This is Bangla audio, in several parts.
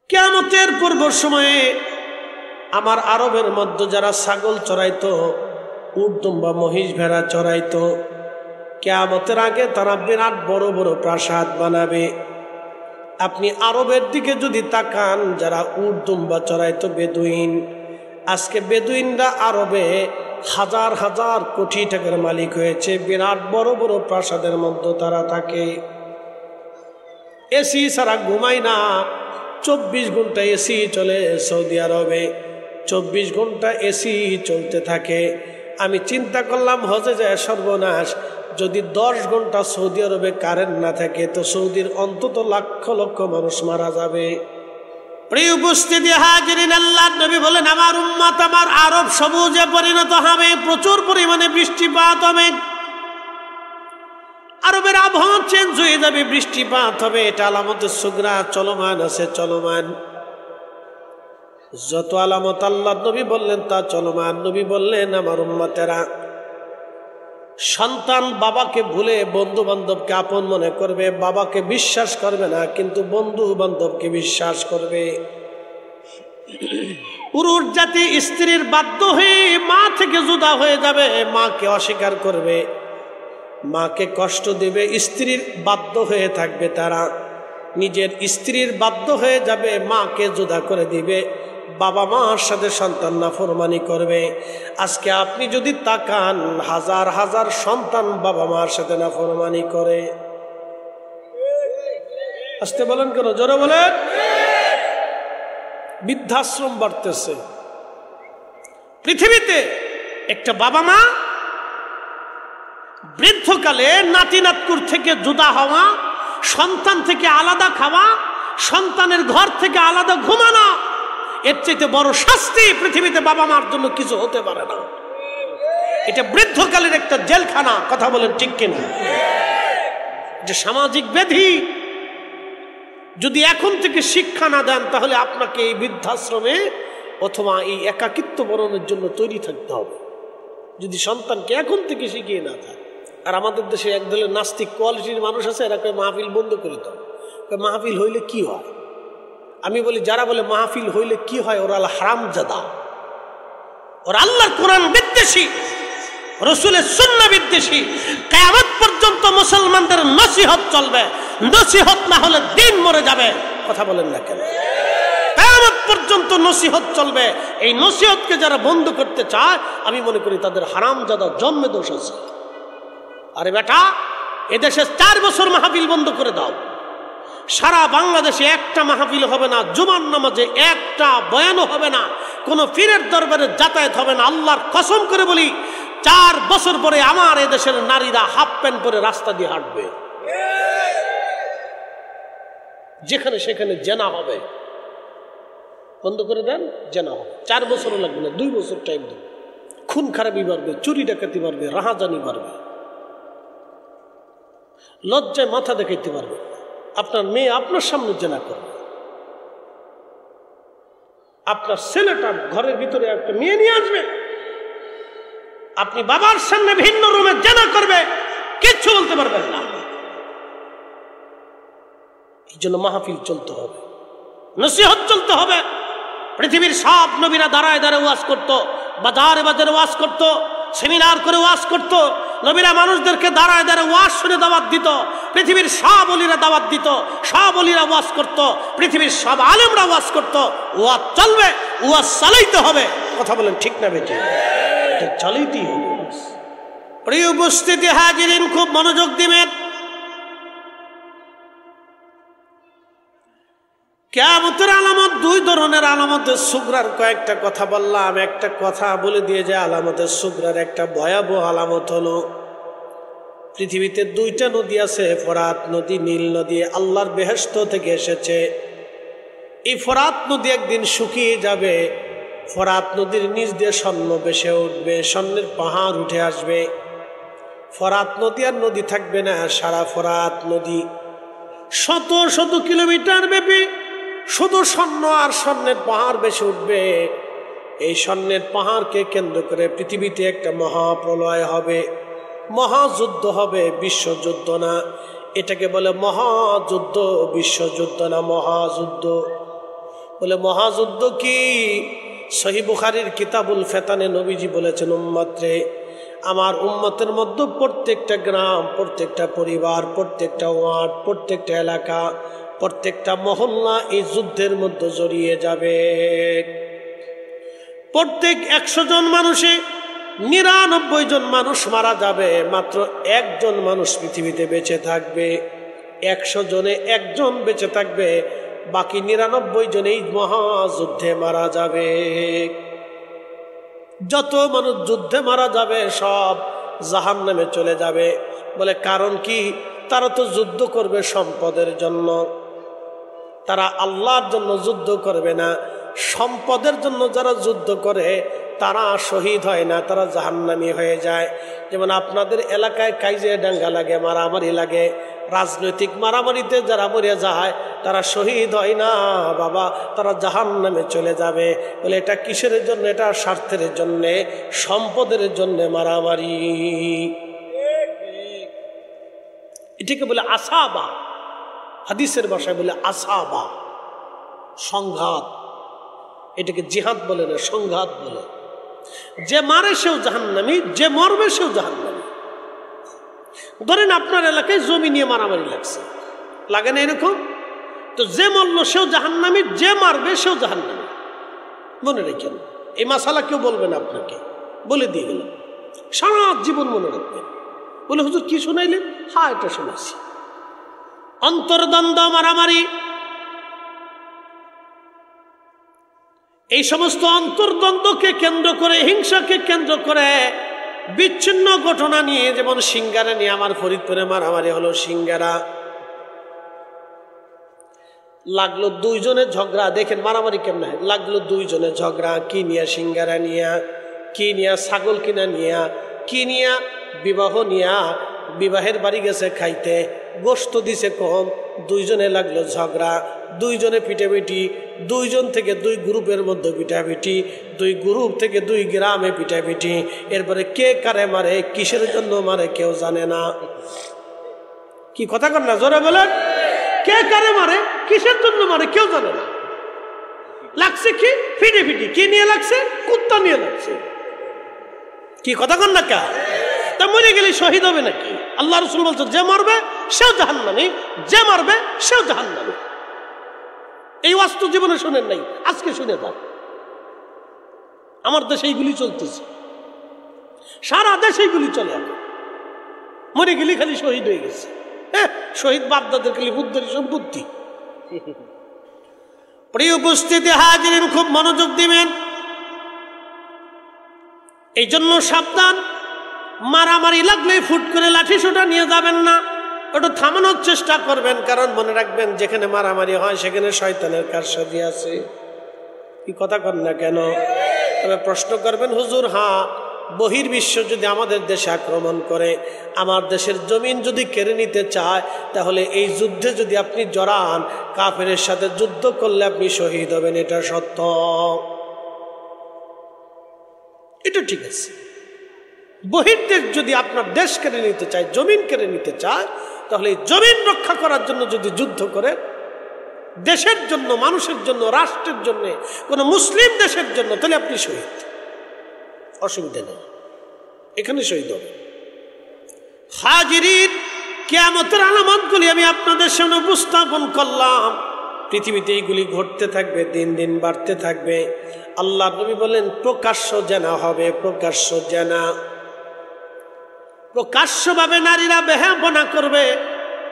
কিয়ামতের পূর্ব সময়ে আমার আরবের মধ্যে যারা ছাগল চড়াইতো, উট দুম্বা মহিষ ভেড়া চড়াইতো, কিয়ামতের আগে তারা বিরাট বড় বড় প্রাসাদ বানাবে। আপনি আরবের দিকে যদি তাকান, যারা উট দুম্বা চড়াইতো বেদুইন, আজকে বেদুইনরা আরবে হাজার হাজার কোটি টাকার মালিক হয়েছে। বিরাট বড় বড় প্রাসাদের মধ্যে তারা থাকে, এসি ছাড়া ঘুমায় না। 24 ঘন্টা এসি চলে সৌদি আরবে, 24 ঘন্টা এসি চলতে থাকে। আমি চিন্তা করলাম হজে যায় সর্বনাশ, যদি 10 ঘন্টা সৌদি আরবে কারেন্ট না থাকে তো সৌদির অন্তত লক্ষ লক্ষ মানুষ মারা যাবে। প্রিয় উপস্থিতি হাজিরিন, আল্লাহর নবী বলেন আমার উম্মত আমার আরব সবুজে পরিণত হবে, প্রচুর পরিমাণে বৃষ্টিপাত হবে, আরবের আবহাওয়া চেঞ্জ হয়ে যাবে, বৃষ্টিপাত হবে। এটা আলামতের সুগরা চলমান আছে, চলমান। যত আলামত আল্লাহর নবী বললেন তা চলমান। নবী বললেন আমার উম্মতেরা, সন্তান বাবাকে ভুলে বন্ধু বান্ধবকে আপন মনে করবে, বাবাকে বিশ্বাস করবে না কিন্তু বন্ধু বান্ধবকে বিশ্বাস করবে। পুরুষ জাতি স্ত্রীর বাধ্য হয়ে মা থেকে জুদা হয়ে যাবে, মাকে অস্বীকার করবে, মাকে কষ্ট দেবে, স্ত্রীর বাধ্য হয়ে থাকবে। তারা নিজের স্ত্রীর বাধ্য হয়ে যাবে, মাকে জুদা করে দিবে, বাবা মার সাথে সন্তান নাফরমানি করবে। আজকে আপনি যদি তাকান, হাজার হাজার সন্তান বাবা মার সাথে নাফরমানি করে। আসতে বলেন কেন, জোরে বলেন। বৃদ্ধাশ্রম বাড়তেছে পৃথিবীতে। একটা বাবা মা বৃদ্ধকালে নাতি নাতকুর থেকে জুদা হওয়া, সন্তান থেকে আলাদা খাওয়া, সন্তানের ঘর থেকে আলাদা ঘুমানো, এর চাইতে বড় শাস্তি পৃথিবীতে বাবা মার জন্য কিছু হতে পারে না। এটা বৃদ্ধকালের একটা জেলখানা। কথা বলেন ঠিক কিনা? যে সামাজিক ব্যাধি যদি এখন থেকে শিক্ষা না দেন, তাহলে আপনাকে এই বৃদ্ধাশ্রমে অথবা এই একাকিত্ব বরণের জন্য তৈরি থাকতে হবে, যদি সন্তানকে এখন থেকে শিখিয়ে না দেন। আর আমাদের দেশে একদলের নাস্তিক কোয়ালিটির মানুষ আছে, এরা কয় মাহফিল বন্ধ করে দাও। মাহফিল হইলে কি হয়? আমি বলি, যারা বলে মাহফিল হইলে কি হয়, ওরা হারামজাদা, ওরা আল্লাহর কোরআন বিদ্বেষী, রসুলের সুন্নাহ বিদ্বেষী। কিয়ামত পর্যন্ত মুসলমানদের নসিহত চলবে, নসিহত না হলে দিন মরে যাবে। কথা বলেন না কেন? কিয়ামত পর্যন্ত নসিহত চলবে। এই নসিহতকে যারা বন্ধ করতে চায়, আমি মনে করি তাদের হারামজাদা জন্মে দোষ আছে। আরে বেটা, এদেশে 4 বছর মাহফিল বন্ধ করে দাও, সারা বাংলাদেশে একটা মাহফিল হবে না, জুমার নামাজে একটা বয়ানও হবে না, কোনো পীরের দরবারে যাতায়াত হবে না। আল্লাহর কসম করে বলি, 4 বছর পরে আমার এদেশের নারীরা হাফ প্যান্ট পরে রাস্তা দিয়ে হাঁটবে, যেখানে সেখানে জেনা হবে। বন্ধ করে দেন, জেনা হবে। 4 বছরও লাগবে না, 2 বছর টাইম দেন। খুন খারাপি বাড়বে, চুরি ডাকাতি বাড়বে, রাহাজানি বাড়বে, লজ্জায় মাথা দেখাইতে পারবে। আপনার মেয়ে আপনার সামনে জেনা করবে, আপনার ছেলেটা ঘরের ভিতরে একটা মেয়ে নিয়ে আসবে, আপনি বাবার সামনে ভিন্ন রুমে জেনা করবে, কিচ্ছু বলতে পারবেন না। এই জন্য মাহফিল চলতে হবে, নসিহত চলতে হবে। পৃথিবীর সব নবীরা দাঁড়ায় দাঁড়ায় ওয়াজ করতো, বাজারে বাজারে ওয়াজ করতো, সেমিনার করে ওয়াজ করতো। নবীরা মানুষদেরকে দাঁড়ায় দাঁড়ায় ওয়াজ শুনে দাওয়াত দিত। পৃথিবীর সব ওলিরা দাওয়াত দিত, সব ওলিরা ওয়াজ করতো, পৃথিবীর সব আলেমরা ওয়াজ করতো। ওয়াজ চলবে, ওয়াজ চালাইতে হবে। কথা বলেন ঠিক না বেটি? এটা চালাইতেই হবে। প্রিয় উপস্থিতি হাজিরিন, খুব মনোযোগ দিবেন। কিয়ামতের আলামত 2 ধরনের। আলামতের সুগরার কয়েকটা কথা বললাম, একটা কথা বলে দিয়ে যে আলামতের সুগরার একটা ভয়াবহ আলামত হলো, পৃথিবীতে 2টা নদী আছে, ফোরাত নদী, নীল নদী, আল্লাহর বেহেশত থেকে এসেছে। এই ফোরাত নদী একদিন শুকিয়ে যাবে, ফোরাত নদীর নিচ দিয়ে স্বর্ণ ভেসে উঠবে, স্বর্ণের পাহাড় উঠে আসবে। ফোরাত নদী আর নদী থাকবে না, সারা ফোরাত নদী শত শত কিলোমিটার ব্যাপী শুধু স্বর্ণ আর স্বর্ণের পাহাড় ভেসে উঠবে। এই স্বর্ণের পাহাড়কে কেন্দ্র করে পৃথিবীতে একটা মহাপ্রলয় হবে, মহাযুদ্ধ হবে। বিশ্বযুদ্ধ না, এটাকে বলে মহাযুদ্ধ, বিশ্বযুদ্ধ না, মহাযুদ্ধ। বলে মহাযুদ্ধ কি? সহিহ বুখারীর কিতাবুল ফিতানে নবীজি বলেছেন, উম্মত রে, আমার উম্মতের মধ্যে প্রত্যেকটা গ্রাম, প্রত্যেকটা পরিবার, প্রত্যেকটা ওয়ার্ড, প্রত্যেকটা এলাকা, প্রত্যেকটা মহল্লা এই যুদ্ধের মধ্যে জড়িয়ে যাবে। প্রত্যেক 100 জন মানুষে 99 জন মানুষ মারা যাবে, মাত্র 1 জন মানুষ পৃথিবীতে বেঁচে থাকবে। 100 জনে 1 জন বেঁচে থাকবে, বাকি 99 জন এই মহাযুদ্ধে মারা যাবে। যত মানুষ যুদ্ধে মারা যাবে সব জাহান্নামে চলে যাবে। বলে কারণ কি? তারা তো যুদ্ধ করবে সম্পদের জন্য, তারা আল্লাহর জন্য যুদ্ধ করবে না। সম্পদের জন্য যারা যুদ্ধ করে তারা শহীদ হয় না, তারা জাহান্নামী হয়ে যায়। যেমন আপনাদের এলাকায় কাইজে ডাঙ্গা লাগে, মারামারি লাগে, রাজনৈতিক মারামারিতে যারা মরে যায় তারা শহীদ হয় না বাবা, তারা জাহান্নামে চলে যাবে। বলে এটা কিসের জন্য? এটা স্বার্থের জন্যে, সম্পদের জন্যে মারামারি। এটাকে বলে আসাবা, হাদিসের ভাষায় বলে আসাবা, সংঘাত। এটাকে জিহাদ বলে না, সংঘাত বলে। যে মারে সেও জাহান্নামী, যে মরবে সেও জাহান্নামী। ধরেন আপনার এলাকায় জমি নিয়ে মারামারি লাগছে, লাগে না এরকম? তো যে মরলো সেও জাহান্নামী, যে মারবে সেও জাহান্নামী। মনে রেখেন, এই মাসালা কেউ বলবে না আপনাকে, বলে দিয়ে গেলাম, সারা জীবন মনে রাখবেন। বলে হুজুর কি শোনাইলেন? হ্যাঁ এটা শোনাইছি। অন্তর্দ্বন্দ্ব, মারামারি, এই সমস্ত অন্তর্দ্বন্দ্বকে কেন্দ্র করে, হিংসাকে কেন্দ্র করে বিচ্ছিন্ন ঘটনা নিয়ে, যেমন সিঙ্গারা নিয়ে আমার ফরিদপুরে মারামারি হলো। সিঙ্গারা লাগলো 2 জনের ঝগড়া। দেখেন মারামারি কেমন হয়। লাগলো 2 জনের ঝগড়া, কি নিয়ে? সিঙ্গারা নিয়া, কি নিয়া? ছাগল কিনা নিয়া, কি নিয়া? বিবাহ নিয়া। বিবাহের বাড়ি গেছে খাইতে, গোশত দিছে কম, 2 জনে লাগলো ঝগড়া, 2 জনে পিটাপিটি, 2 জন থেকে 2 গ্রুপের মধ্যে পিটাপিটি, 2 গ্রুপ থেকে 2 গ্রামে পিটাপিটি। এরপরে কে কারে মারে, কিসের জন্য মারে কেউ জানে না। কি কথা কর না, জোরে বলেন। কে কারে মারে, কিসের জন্য মারে কেউ জানে না। লাগছে কি? পিটাপিটি। কি নিয়ে লাগছে? কুত্তা নিয়ে লাগছে। কি কথা কর না কা? তা মরে গেলে শহীদ হবে নাকি? আল্লাহ রাসূল বলছেন যে মরবে সেও জাহান্নামী, যে মারবে সেও জাহান্নামী। এই ওয়াজ জীবনে শুনেন নাই, আজকে শুনে থাক। আমার দেশে এইগুলি চলতেছে, সারা দেশে এইগুলি চলে। এখন মরে গেলি খালি শহীদ হয়ে গেছে। শহীদ বাপদাদের খালি বুদ্ধের সম্পত্তি। প্রিয় উপস্থিতি হাজিরিন, খুব মনোযোগ দিবেন। এই জন্য সাবধান, মারামারি লাগলে ফুট করে লাঠি সোটা নিয়ে যাবেন না, ওটা থামানোর চেষ্টা করবেন। কারণ মনে রাখবেন, যেখানে মারামারি হয় সেখানে শয়তানের কারসাজি আছে। কি কথা কর না কেন? তবে প্রশ্ন করবেন, হুজুর হ্যাঁ, বহির্বিশ্ব যদি আমাদের দেশে আক্রমণ করে, আমার দেশের জমিন যদি কেড়ে নিতে চায়, তাহলে এই যুদ্ধে যদি আপনি জড়ান, কাফেরের সাথে যুদ্ধ করলে আপনি শহীদ হবেন, এটা সত্য, এটা ঠিক আছে। বহির্দেশ যদি আপনার দেশ কেড়ে নিতে চায়, জমিন কেড়ে নিতে চায়, তাহলে জমিন রক্ষা করার জন্য যদি যুদ্ধ করে, দেশের জন্য, মানুষের জন্য, রাষ্ট্রের জন্য, কোন মুসলিম দেশের জন্য, তাহলে আপনি শহীদ, অসুবিধা নেই, এখানে শহীদ হবে। হাজিরিন, কিয়ামতের আলামতগুলি আমি আপনাদের সামনে উপস্থাপন করলাম। পৃথিবীতে এইগুলি ঘটতে থাকবে, দিন দিন বাড়তে থাকবে। আল্লাহ নবী বলেন প্রকাশ্য জেনা হবে, প্রকাশ্য জেনা। প্রকাশ্যভাবে নারীরা বেহায়াপনা করবে।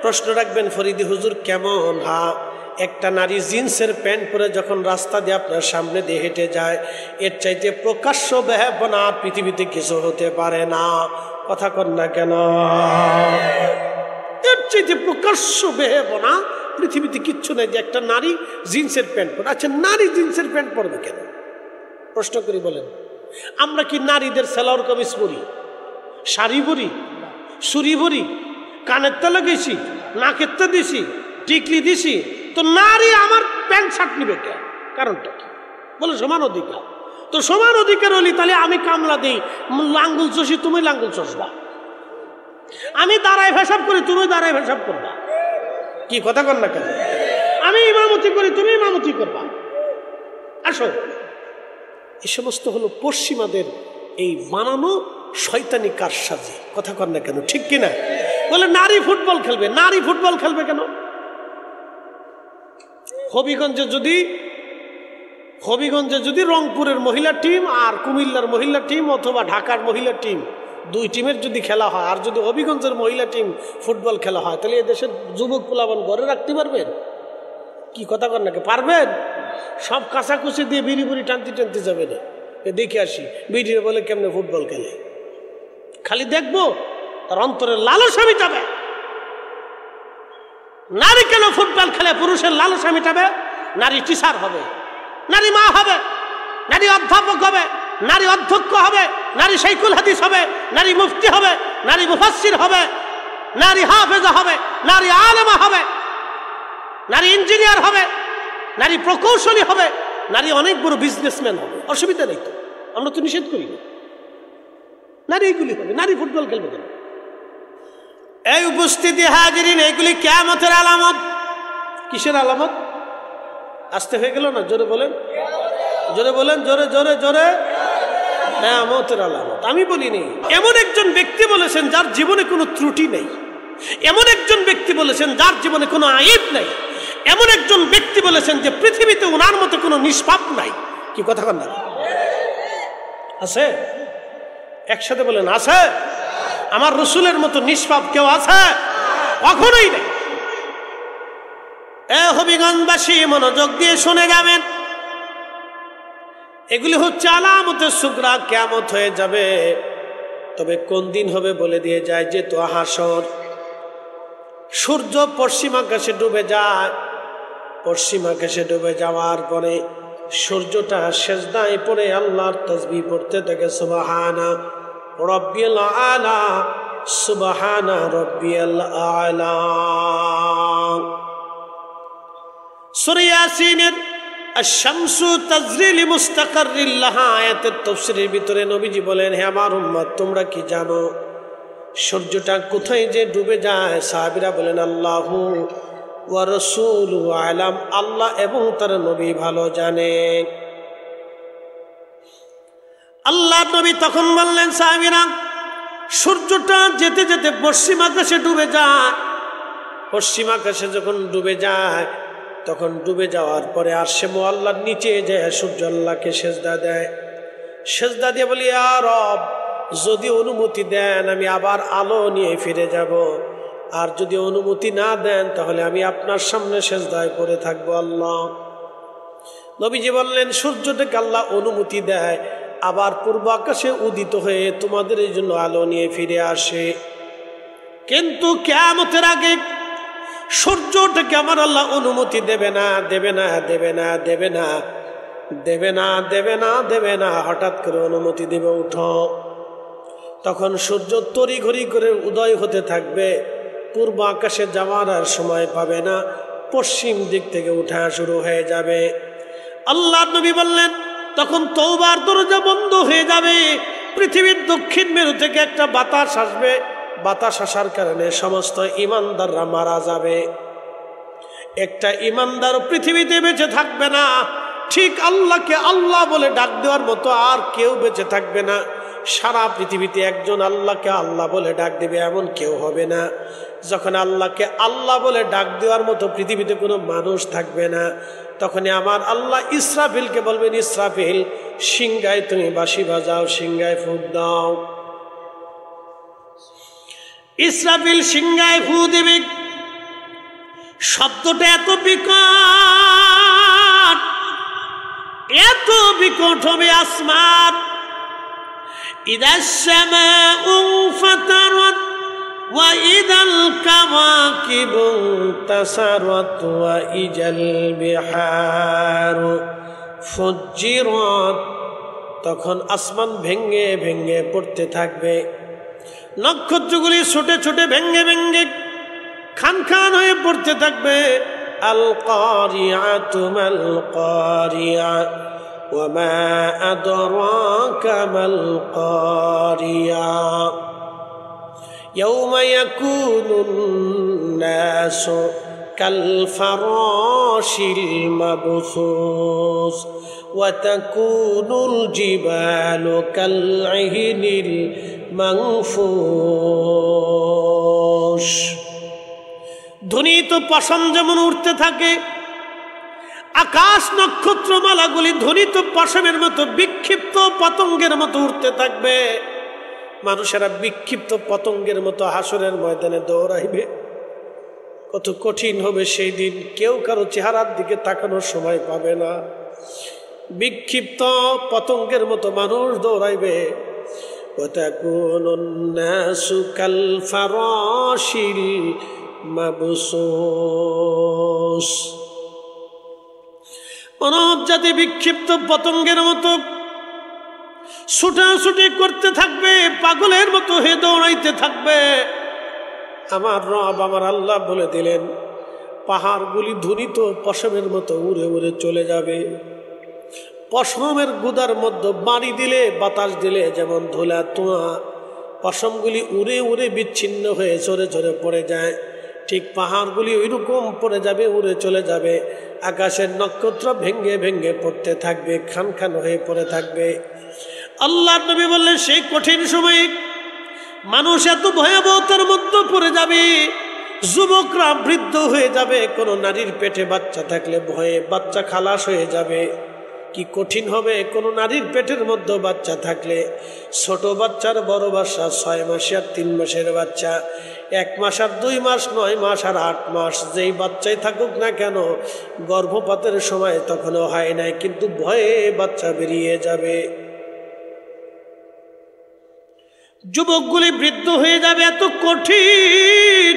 প্রশ্ন রাখবেন, ফরিদি হুজুর কেমন? হ্যাঁ, একটা নারী জিন্সের প্যান্ট পরে যখন রাস্তা দিয়ে আপনার সামনে দিয়ে হেঁটে যায়, এর চাইতে প্রকাশ্য বেহায়াপনা পৃথিবীতে কিছু হতে পারে না। কথা কন না কেন? এর চাইতে প্রকাশ্য বেহায়াপনা পৃথিবীতে কিচ্ছু নাই, যে একটা নারী জিন্সের প্যান্ট পরে। আচ্ছা, নারী জিন্সের প্যান্ট পরবে কেন? প্রশ্ন করি, বলেন। আমরা কি নারীদের সেলাওয়ার কামিজ পরি, শাড়ি পরি, চুড়ি পরি, কানের তলে গেছি, নাকের তো দিছি, টিকলি দিছি, তো নারী আমার প্যান্ট শার্ট নিবে কে? কারণটা কি? বলে সমান অধিকার। তো সমান অধিকার হলি তাহলে আমি কামলা দিই, লাঙ্গুল চষি, তুমি লাঙ্গুল চষবা। আমি দাঁড়ায় পেশাব করি, তুমি দাঁড়ায় পেশাব করবা। কি কথা কর না কেন? আমি ইমামতি করি, তুমি ইমামতি করবা। আসো। এই সমস্ত হলো পশ্চিমাদের এই বানানো শয়তানি কারসাজি। কথা কর না কেন, ঠিক কিনা? বলে নারী ফুটবল খেলবে। নারী ফুটবল খেলবে কেন? হবিগঞ্জে যদি রংপুরের মহিলা টিম আর কুমিল্লার মহিলা টিম অথবা ঢাকার মহিলা টিম, দুই টিমের যদি খেলা হয়, আর যদি হবিগঞ্জের মহিলা টিম ফুটবল খেলা হয়, তাহলে এদেশের যুবক পোলাপান ঘরে রাখতে পারবেন? কি কথা কর নাকি, পারবেন? সব কাঁচাকুচি দিয়ে বিড়ি বুড়ি টানতে টানতে যাবে না। দেখে আসি বিড়িরে বলে কেমনে ফুটবল খেলে, খালি দেখবো, তার অন্তরের লালসা মিটাবে। নারী কেন ফুটবল খেলে? পুরুষের লালসা মিটাবে। নারী টিচার হবে, নারী মা হবে, নারী অধ্যাপক হবে, নারী অধ্যক্ষ হবে, নারী শাইখুল হাদিস হবে, নারী মুফতি হবে, নারী মুফাসসির হবে, নারী হাফেজা হবে, নারী আলেমা হবে, নারী ইঞ্জিনিয়ার হবে, নারী প্রকৌশলী হবে, নারী অনেক বড় বিজনেসম্যান হবে। অসুবিধা নেই তো, আমরা তো নিষেধ করি না। নারী এইগুলি হবে। নারী ফুটবল খেলবে কেন? এই উপস্থিতি হাজিরিন, এইগুলি কিয়ামতের আলামত। কিসের আলামত? আসতে হয়ে গেল না? জোরে বলেন, জোরে বলেন, জোরে জোরে জোরে। কিয়ামতের আলামত। আমি বলিনি। এমন একজন ব্যক্তি বলেছেন যার জীবনে কোনো ত্রুটি নেই। এমন একজন ব্যক্তি বলেছেন যার জীবনে কোনো আইব নাই। এমন একজন ব্যক্তি বলেছেন যে পৃথিবীতে ওনার মতো কোনো নিষ্পাপ নাই। কি কথা কন না? আছে? একসাথে বলেন, আছে? আমার রসুলের মতো নিষ্পাপ কেউ আছে? কখনোই নেই। এ হবিগঞ্জবাসী মনোযোগ দিয়ে শুনে যাবেন, এগুলি হচ্ছে আলামতের সুগরা। কিয়ামত হয়ে যাবে, তবে কোন দিন হবে বলে দিয়ে যায় যে তো হাসর। সূর্য পশ্চিম আকাশে ডুবে যায়। পশ্চিম আকাশে ডুবে যাওয়ার পরে সূর্যটা সেজদায় পড়ে আল্লাহর তাসবিহ পড়তে থাকে, সুবহানা রাব্বিয়াল আলা, সুবহানা রাব্বিয়াল আলা। সূরা ইয়াসিনের আশ-শামসু তাজরি লিমুস্তাকাররিল লাহা আয়াতের তাফসীরের ভিতরে নবীজি বলেন, হে আমার উম্মত, তোমরা কি জানো সূর্যটা কোথায় যে ডুবে যায়? সাহাবীরা বলেন, আল্লাহু ওয়া রাসূলুহু আলাম, আল্লাহ এবং তার নবী ভালো জানে। আল্লাহ নবী তখন বললেন, সাহাবীরা, সূর্যটা যেতে যেতে পশ্চিম আকাশে ডুবে যায়। পশ্চিম আকাশে যখন ডুবে যায়, তখন ডুবে যাওয়ার পরে আরশে মুআল্লার নিচে যায় সূর্য আল্লাহকে সেজদা দেয়। সেজদা দিয়ে বলি, ইয়া রব, যদি অনুমতি দেন আমি আবার আলো নিয়ে ফিরে যাব, আর যদি অনুমতি না দেন তাহলে আমি আপনার সামনে সেজদায় পড়ে থাকবো। আল্লাহ নবীজি বললেন, সূর্যটাকে আল্লাহ অনুমতি দেয়, আবার পূর্ব আকাশে উদিত হয়ে তোমাদের এই জন্য আলো নিয়ে ফিরে আসে। কিন্তু কিয়ামতের আগে সূর্যটাকে আমার আল্লাহ অনুমতি দেবে না, দেবে না, দেবে না, দেবে না, দেবে না, দেবে না, দেবে না। হঠাৎ করে অনুমতি দেবে, উঠো। তখন সূর্য তড়িঘড়ি করে উদয় হতে থাকবে, পূর্ব আকাশে যাওয়ার আর সময় পাবে না, পশ্চিম দিক থেকে উঠা শুরু হয়ে যাবে। আল্লাহ নবী বললেন, তখন তওবার দরজা বন্ধ হয়ে যাবে। পৃথিবীর দক্ষিণ মেরু থেকে একটা বাতাস আসবে, বাতাস আসার কারণে সমস্ত ঈমানদাররা মারা যাবে। একটা ঈমানদার পৃথিবীতে বেঁচে থাকবে না। ঠিক আল্লাহকে আল্লাহ বলে ডাক দেওয়ার মতো আর কেউ বেঁচে থাকবে না। সারা পৃথিবীতে একজন আল্লাহকে আল্লাহ বলে ডাক দেবে এমন কেউ হবে না। যখন আল্লাহকে আল্লাহ বলে ডাক দেওয়ার মতো পৃথিবীতে কোনো মানুষ থাকবে না, তখনই আমার আল্লাহ ইসরাফিলকে বলবেন, ইসরাফিল, সিংহায় তুমি বাঁশি বাজাও, সিংহায় ফুঁক দাও। ইসরাফিল সিংহায় ফু দিবে। শব্দটা এত বিকট, এত বিকট হবে আসমান। ইদাস সামাউ ফাতারাত ওয়া ইদাল কাওয়াকিবু তাসারাত ওয়া ইজাল বিহারু ফুজ্জিরাত। তখন আসমান ভেঙে ভেঙে পড়তে থাকবে, নক্ষত্রগুলি ছোটে ছোটে ভেঙে ভেঙে খান খান হয়ে পড়তে থাকবে। আল কারিআতু মাল কারিআ ওয়া মা আদরাকা মাল কারিআ ইয়াউমা ইয়াকুনুন নাসু কালফারাশিল মাবসুস ওয়া তাকুনুল জিবালু কালইহনিল মানফুশ। ধ্বনিত পশম যেমন উঠতে থাকে, আকাশ নক্ষত্রমালাগুলি ধ্বনিত পশমের মতো বিক্ষিপ্ত পতঙ্গের মতো উঠতে থাকবে। মানুষেরা বিক্ষিপ্ত পতঙ্গের মতো হাসরের ময়দানে দৌড়াইবে। কত কঠিন হবে সেই দিন, কেউ কারো চেহারার দিকে তাকানোর সময় পাবে না। বিক্ষিপ্ত পতঙ্গের মতো মানুষ দৌড়াইবে। ওয়াতাকুনুন নাসু কালফারাশিল মাবসুস। মানব জাতি বিক্ষিপ্ত পতঙ্গের মতো ছুটাছুটি করতে থাকবে, পাগলের মতো হে দৌড়াইতে থাকবে। আমার রব আমার আল্লাহ বলে দিলেন, পাহাড়গুলি ধ্বনিত পশমের মতো উড়ে উড়ে চলে যাবে। পশমের গুদার মধ্যে বাড়ি দিলে, বাতাস দিলে যেমন ধুলা ধোঁয়া পশমগুলি উড়ে উড়ে বিচ্ছিন্ন হয়ে ঝরে ঝরে পড়ে যায়, ঠিক পাহাড়গুলি ওইরকম পড়ে যাবে, উড়ে চলে যাবে। আকাশের নক্ষত্র ভেঙ্গে ভেঙ্গে পড়তে থাকবে, খান খান হয়ে পড়ে থাকবে। আল্লাহর নবী বললেন, সেই কঠিন সময়ে মানুষ এত ভয়াবহতার মধ্যে পড়ে যাবে, যুবকরা বৃদ্ধ হয়ে যাবে। কোনো নারীর পেটে বাচ্চা থাকলে ভয়ে বাচ্চা খালাস হয়ে যাবে। কি কঠিন হবে কোনো নারীর পেটের মধ্যে বাচ্চা থাকলে। ছোট বাচ্চার বড় বাচ্চা, 6 মাসে আর 3 মাসের বাচ্চা, 1 মাস আর 2 মাস, 9 মাস আর 8 মাস, যেই বাচ্চাই থাকুক না কেন, গর্ভপাতের সময় তখনও হয় নাই, কিন্তু ভয়ে বাচ্চা বেরিয়ে যাবে। যুবকগুলি বৃদ্ধ হয়ে যাবে, এত কঠিন,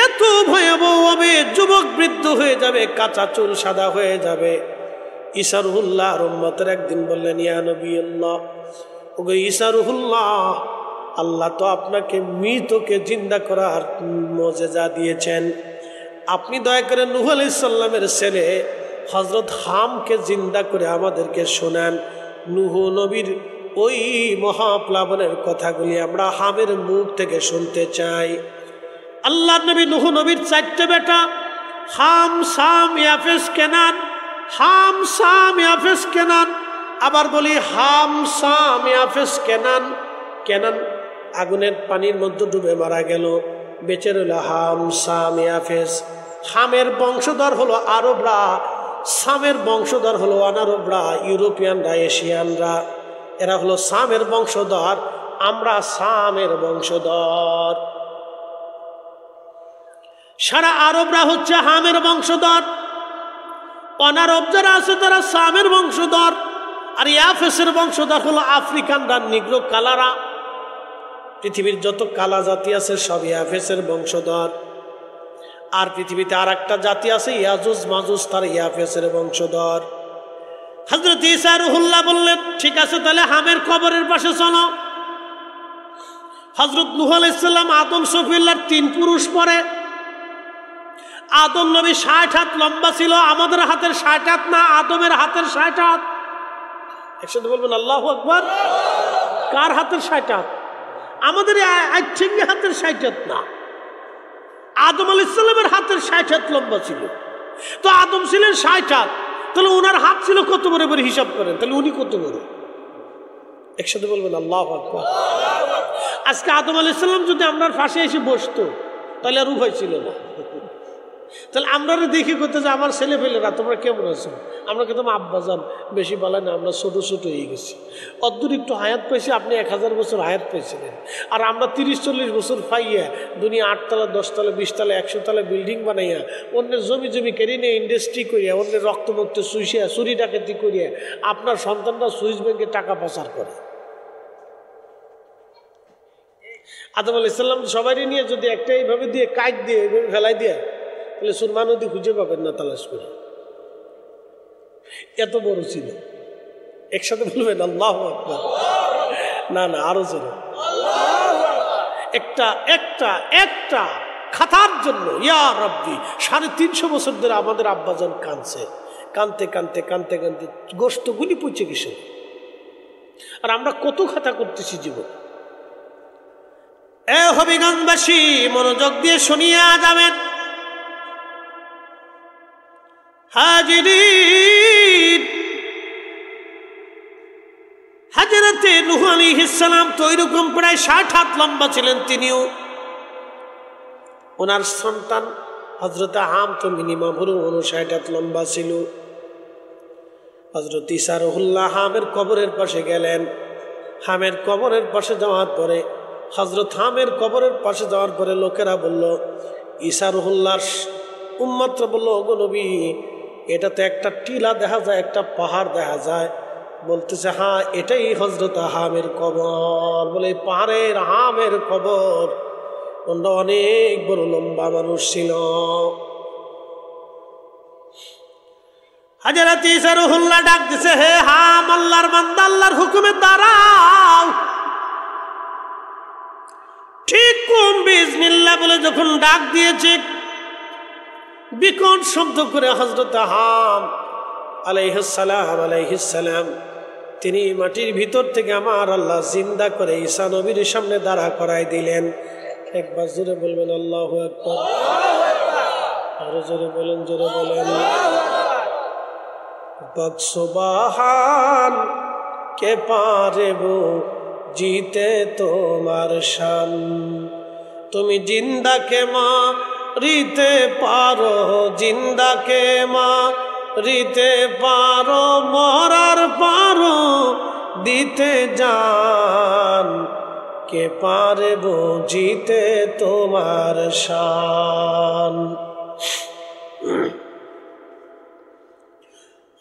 এত ভয়াবহ হবে। যুবক বৃদ্ধ হয়ে যাবে, কাঁচা চুল সাদা হয়ে যাবে। ঈসা রুহুল্লাহর উম্মতের একদিন বললেন, ইয়া নবিয়্লাহ, ওগো ঈসা রুহুল্লাহ, আল্লাহ তো আপনাকে মৃতকে জিন্দা করার মুজিজা দিয়েছেন, আপনি দয়া করে নূহ আলাইহিস সালামের ছেলে হযরত হামকে জিন্দা করে আমাদেরকে শোনান। নূহ নবীর ওই মহাপ্লাবনের কথাগুলি আমরা হামের মুখ থেকে শুনতে চাই। আল্লাহ নবী নূহ নবীর 4টে বেটা, হাম, সাম, ইয়াফেস, কেনান। হাম, সাম, ইয়াফেস, কেনান। আবার বলি হাম, সাম, ইয়াফেস, কেনান। কেনান আগুনের পানির মধ্যে ডুবে মারা গেল, বেঁচে রইল হাম, সাম, ইয়াফেস। হামের বংশধর হলো আরবরা, সামের বংশধর হলো অনারবরা, ইউরোপিয়ানরা, এশিয়ানরা। এরা হলো সামের বংশধর, আমরা সামের বংশধর। সারা আরবরা হচ্ছে হামের বংশধর, অনারব যারা আছে তারা সামের বংশধর, আর ইয়াফেসের বংশধর হলো আফ্রিকানরা, নিগ্রো কালারা। পৃথিবীর যত কালা জাতি আছে সব ইয়াফেসের বংশধর। আর পৃথিবীতে আর একটা জাতি আছে ইয়াজুজ মাজুজ, তার ইয়াফেসের বংশধর। হযরত ঈসা রুহুল্লাহ বললেন, ঠিক আছে তাহলে হামের কবরের পাশে চলো। হযরত নূহ আলাইহিস সালাম, আদম, সফিউল্লাহর 3 পুরুষ পরে। আদম নবী 60 হাত লম্বা ছিল, আমাদের হাতের 60 হাত না, আদমের হাতের 60 হাত। একসাথে বলবেন আল্লাহু আকবার। কার হাতের 60 হাত? আমাদের আইছিঙ্গি হাতের 60 হাত না, আদম আলাইহিস সালামের হাতের 60 হাত লম্বা ছিল। তো আদম ছিলেন 60 হাত, তাহলে ওনার হাত ছিল কত বড় বড় হিসাব করেন, তাহলে উনি কত বড়? একসাথে বলবেন আল্লাহু আকবার। আজকে আদম আলাইহিস সালাম যদি আমরার পাশে এসে বসতো তাহলে আর উভয় ছিল না। তাহলে আমরা দেখি করতে যে আমার ছেলে ফেলেরা তোমরা কেমন আছো, আমরা কিন্তু আব্বা যান বেশি বলে না, আমরা ছোট ছোট হয়ে গেছি। অদ্দূর একটু হায়াত পাইছি, আপনি 1000 বছর হায়াত পাইছিলেন, আর আমরা 30-40 বছর পাইয়া দুনিয়া 8 তলা 10 তলা 20 তলা 100 তলা বিল্ডিং বানাইয়া, অন্যের জমি জমি কেড়ে নিয়ে ইন্ডাস্ট্রি করিয়া, অন্যের রক্তমুক্ত চুষিয়া চুরি ডাকাতি করিয়া আপনার সন্তানরা সুইস ব্যাংকে টাকা পাচার করে। আদম আলাইহিস সালাম সবাই নিয়ে যদি একটা এইভাবে দিয়ে কাট দিয়ে এইভাবে ফেলাই দিয়ে, তাহলে সুরমা নদী খুঁজে পাবেন না তালাশ করে, এত বড় ছিল। একসাথে বলবেন আল্লাহু আকবার। না না, আরো জোরে। একটা একটা একটা খাতার জন্য ইয়া রাব্বি 350 বছর ধরে আমাদের আব্বাজান কাঁদছে, কানতে কানতে কানতে কানতে গোশতগুলি পচে গেছে। আর আমরা কত খাতা করতেছি জীবন। হবিগঞ্জবাসী মনোযোগ দিয়ে শুনিয়া যাবেন। হাজিরিন, হযরতে নূহ আলাইহিস সালাম তো এরকম প্রায় 60 হাত লম্বা ছিলেন তিনিও। ওনার সন্তান হযরত হাম তো মিনিমাম হলো 59 হাত লম্বা ছিল। হযরত ঈসা রুহুল্লাহ হামের কবরের পাশে গেলেন। হামের কবরের পাশে যাওয়ার পরে হযরত হামের কবরের পাশে যাওয়ার পরে লোকেরা বলল, ঈসা রুহুল্লাহর উম্মতরা বলল, ওগো নবী, এটা তো একটা টিলা দেখা যায়, একটা পাহাড় দেখা যায়। বলতেছে, হ্যাঁ এটাই হযরত হামের কবর। বলে পাহাড়ের হামের কবর। ওনারা অনেক বড় লম্বা মানুষ ছিল। হযরত ঈসা রুহুল্লাহ ডাক দিছে, হে হাম, আল্লাহর বান্দা, আল্লাহর হুকুমে দাঁড়াও। ঠিক কুম বিজনিল্লাহ বলে যখন ডাক দিয়েছে, বিকট শব্দ করে হযরত হাম আলাইহিস সালাম তিনি মাটির ভিতর থেকে আমার আল্লাহ জিন্দা করে ঈসা নবীর সামনে দাঁড়া করাই দিলেন। একবার জোরে বলবেন আল্লাহু আকবার। আরো জোরে বলেন, জোরে বলেন। সুবহান কে পারেবো জিতে তোমার শান, তুমি জিন্দাকে মারিতে পারো, জিন্দাকে মারিতে পারো, মরার পারো দিতে জান, কে পারেবো জিতে তোমার শান।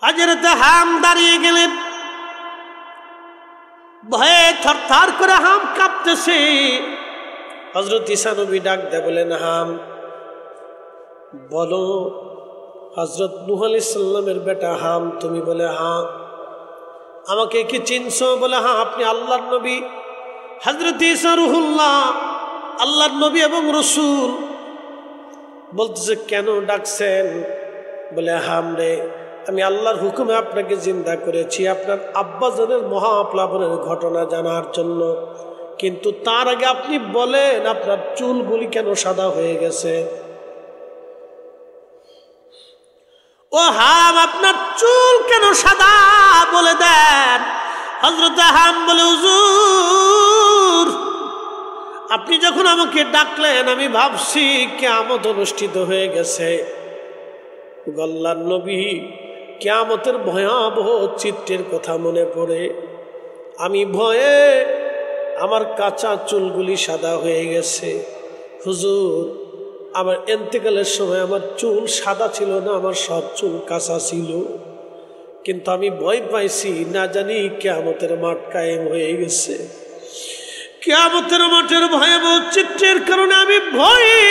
হযরত হাম দাঁড়িয়ে গেলেন। ভয়ে থরথর করে হাম কাঁপতেছে। হযরত ঈসা নবী ডাক দেয়, বলেন, হাম বলো, হযরত নূহ আলাইহিস সালামের বেটা হাম তুমি? বলে, হ্যাঁ। আমাকে কি চিনছো? বলে, হ্যাঁ, আপনি আল্লাহর নবী। হযরত ঈসা রুহুল্লাহ আল্লাহর নবী এবং রাসূল। বলতেছে, কেন ডাকছেন? বলে, হাম রে, আমি আল্লাহর হুকুমে আপনাকে জিন্দা করেছি আপনার আব্বাজানের মহাপ্লাবনের ঘটনা জানার জন্য। কিন্তু তার আগে আপনি বলেন, আপনার চুলগুলি কেন সাদা হয়ে গেছে? ও হাম, আপনার চুল কেন সাদা বলে দেন। হযরত হাম বলে, হুজুর, আপনি যখন আমাকে ডাকলেন আমি ভাবছি কিয়ামত অনুষ্ঠিত হয়ে গেছে। আল্লাহর নবী, কিয়ামতের ভয়াবহ চিত্রের কথা মনে পড়ে আমি ভয়ে আমার কাঁচা চুলগুলি সাদা হয়ে গেছে। হুজুর, আমার ইন্তেকালের সময় আমার চুল সাদা ছিল না, আমার সব চুল কাঁচা ছিল। কিন্তু আমি ভয় পাইছি, না জানি কিয়ামতের মাঠ কায়েম হয়ে গেছে। কিয়ামতের মাঠের ভয়াবহ চিত্রের কারণে আমি ভয়ে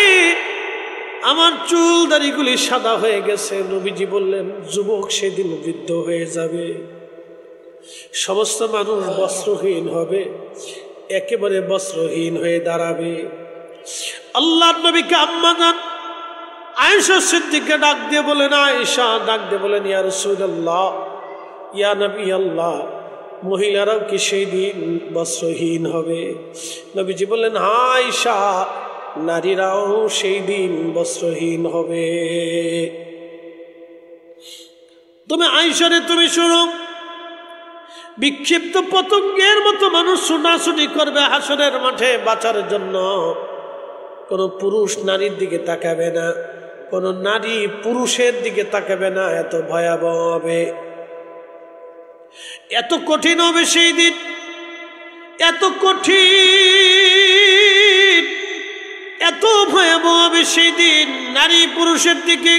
আমার চুল দাড়িগুলি সাদা হয়ে গেছে। নবীজি বললেন, যুবক সেদিন বৃদ্ধ হয়ে যাবে, সমস্ত মানুষ বস্ত্রহীন হবে, একেবারে বস্ত্রহীন হয়ে দাঁড়াবে। আল্লাহর নবীকে আম্মা জান আয়েশা সিদ্দিকা ডাক দিয়ে বলেন, আয়েশা ডাক দিয়ে বলেন, ইয়া রাসূলুল্লাহ, ইয়া নবী আল্লাহ, মহিলারাও কি সেই দিন বস্ত্রহীন হবে? নবীজি বললেন, হ্যাঁ আয়েশা, নারীরাও সেই দিন বস্ত্রহীন হবে। তুমি আয়েশারে তুমি শোনো, বিক্ষিপ্ত পতঙ্গের মতো মানুষ ছোটাছুটি করবে হাসরের মাঠে বাঁচার জন্য। কোনো পুরুষ নারীর দিকে তাকাবে না, কোনো নারী পুরুষের দিকে তাকাবে না। এত ভয়াবহ হবে, এত কঠিন হবে সেই দিন, এত কঠিন, এত ভয়াবহ হবে সেই দিন। নারী পুরুষের দিকে,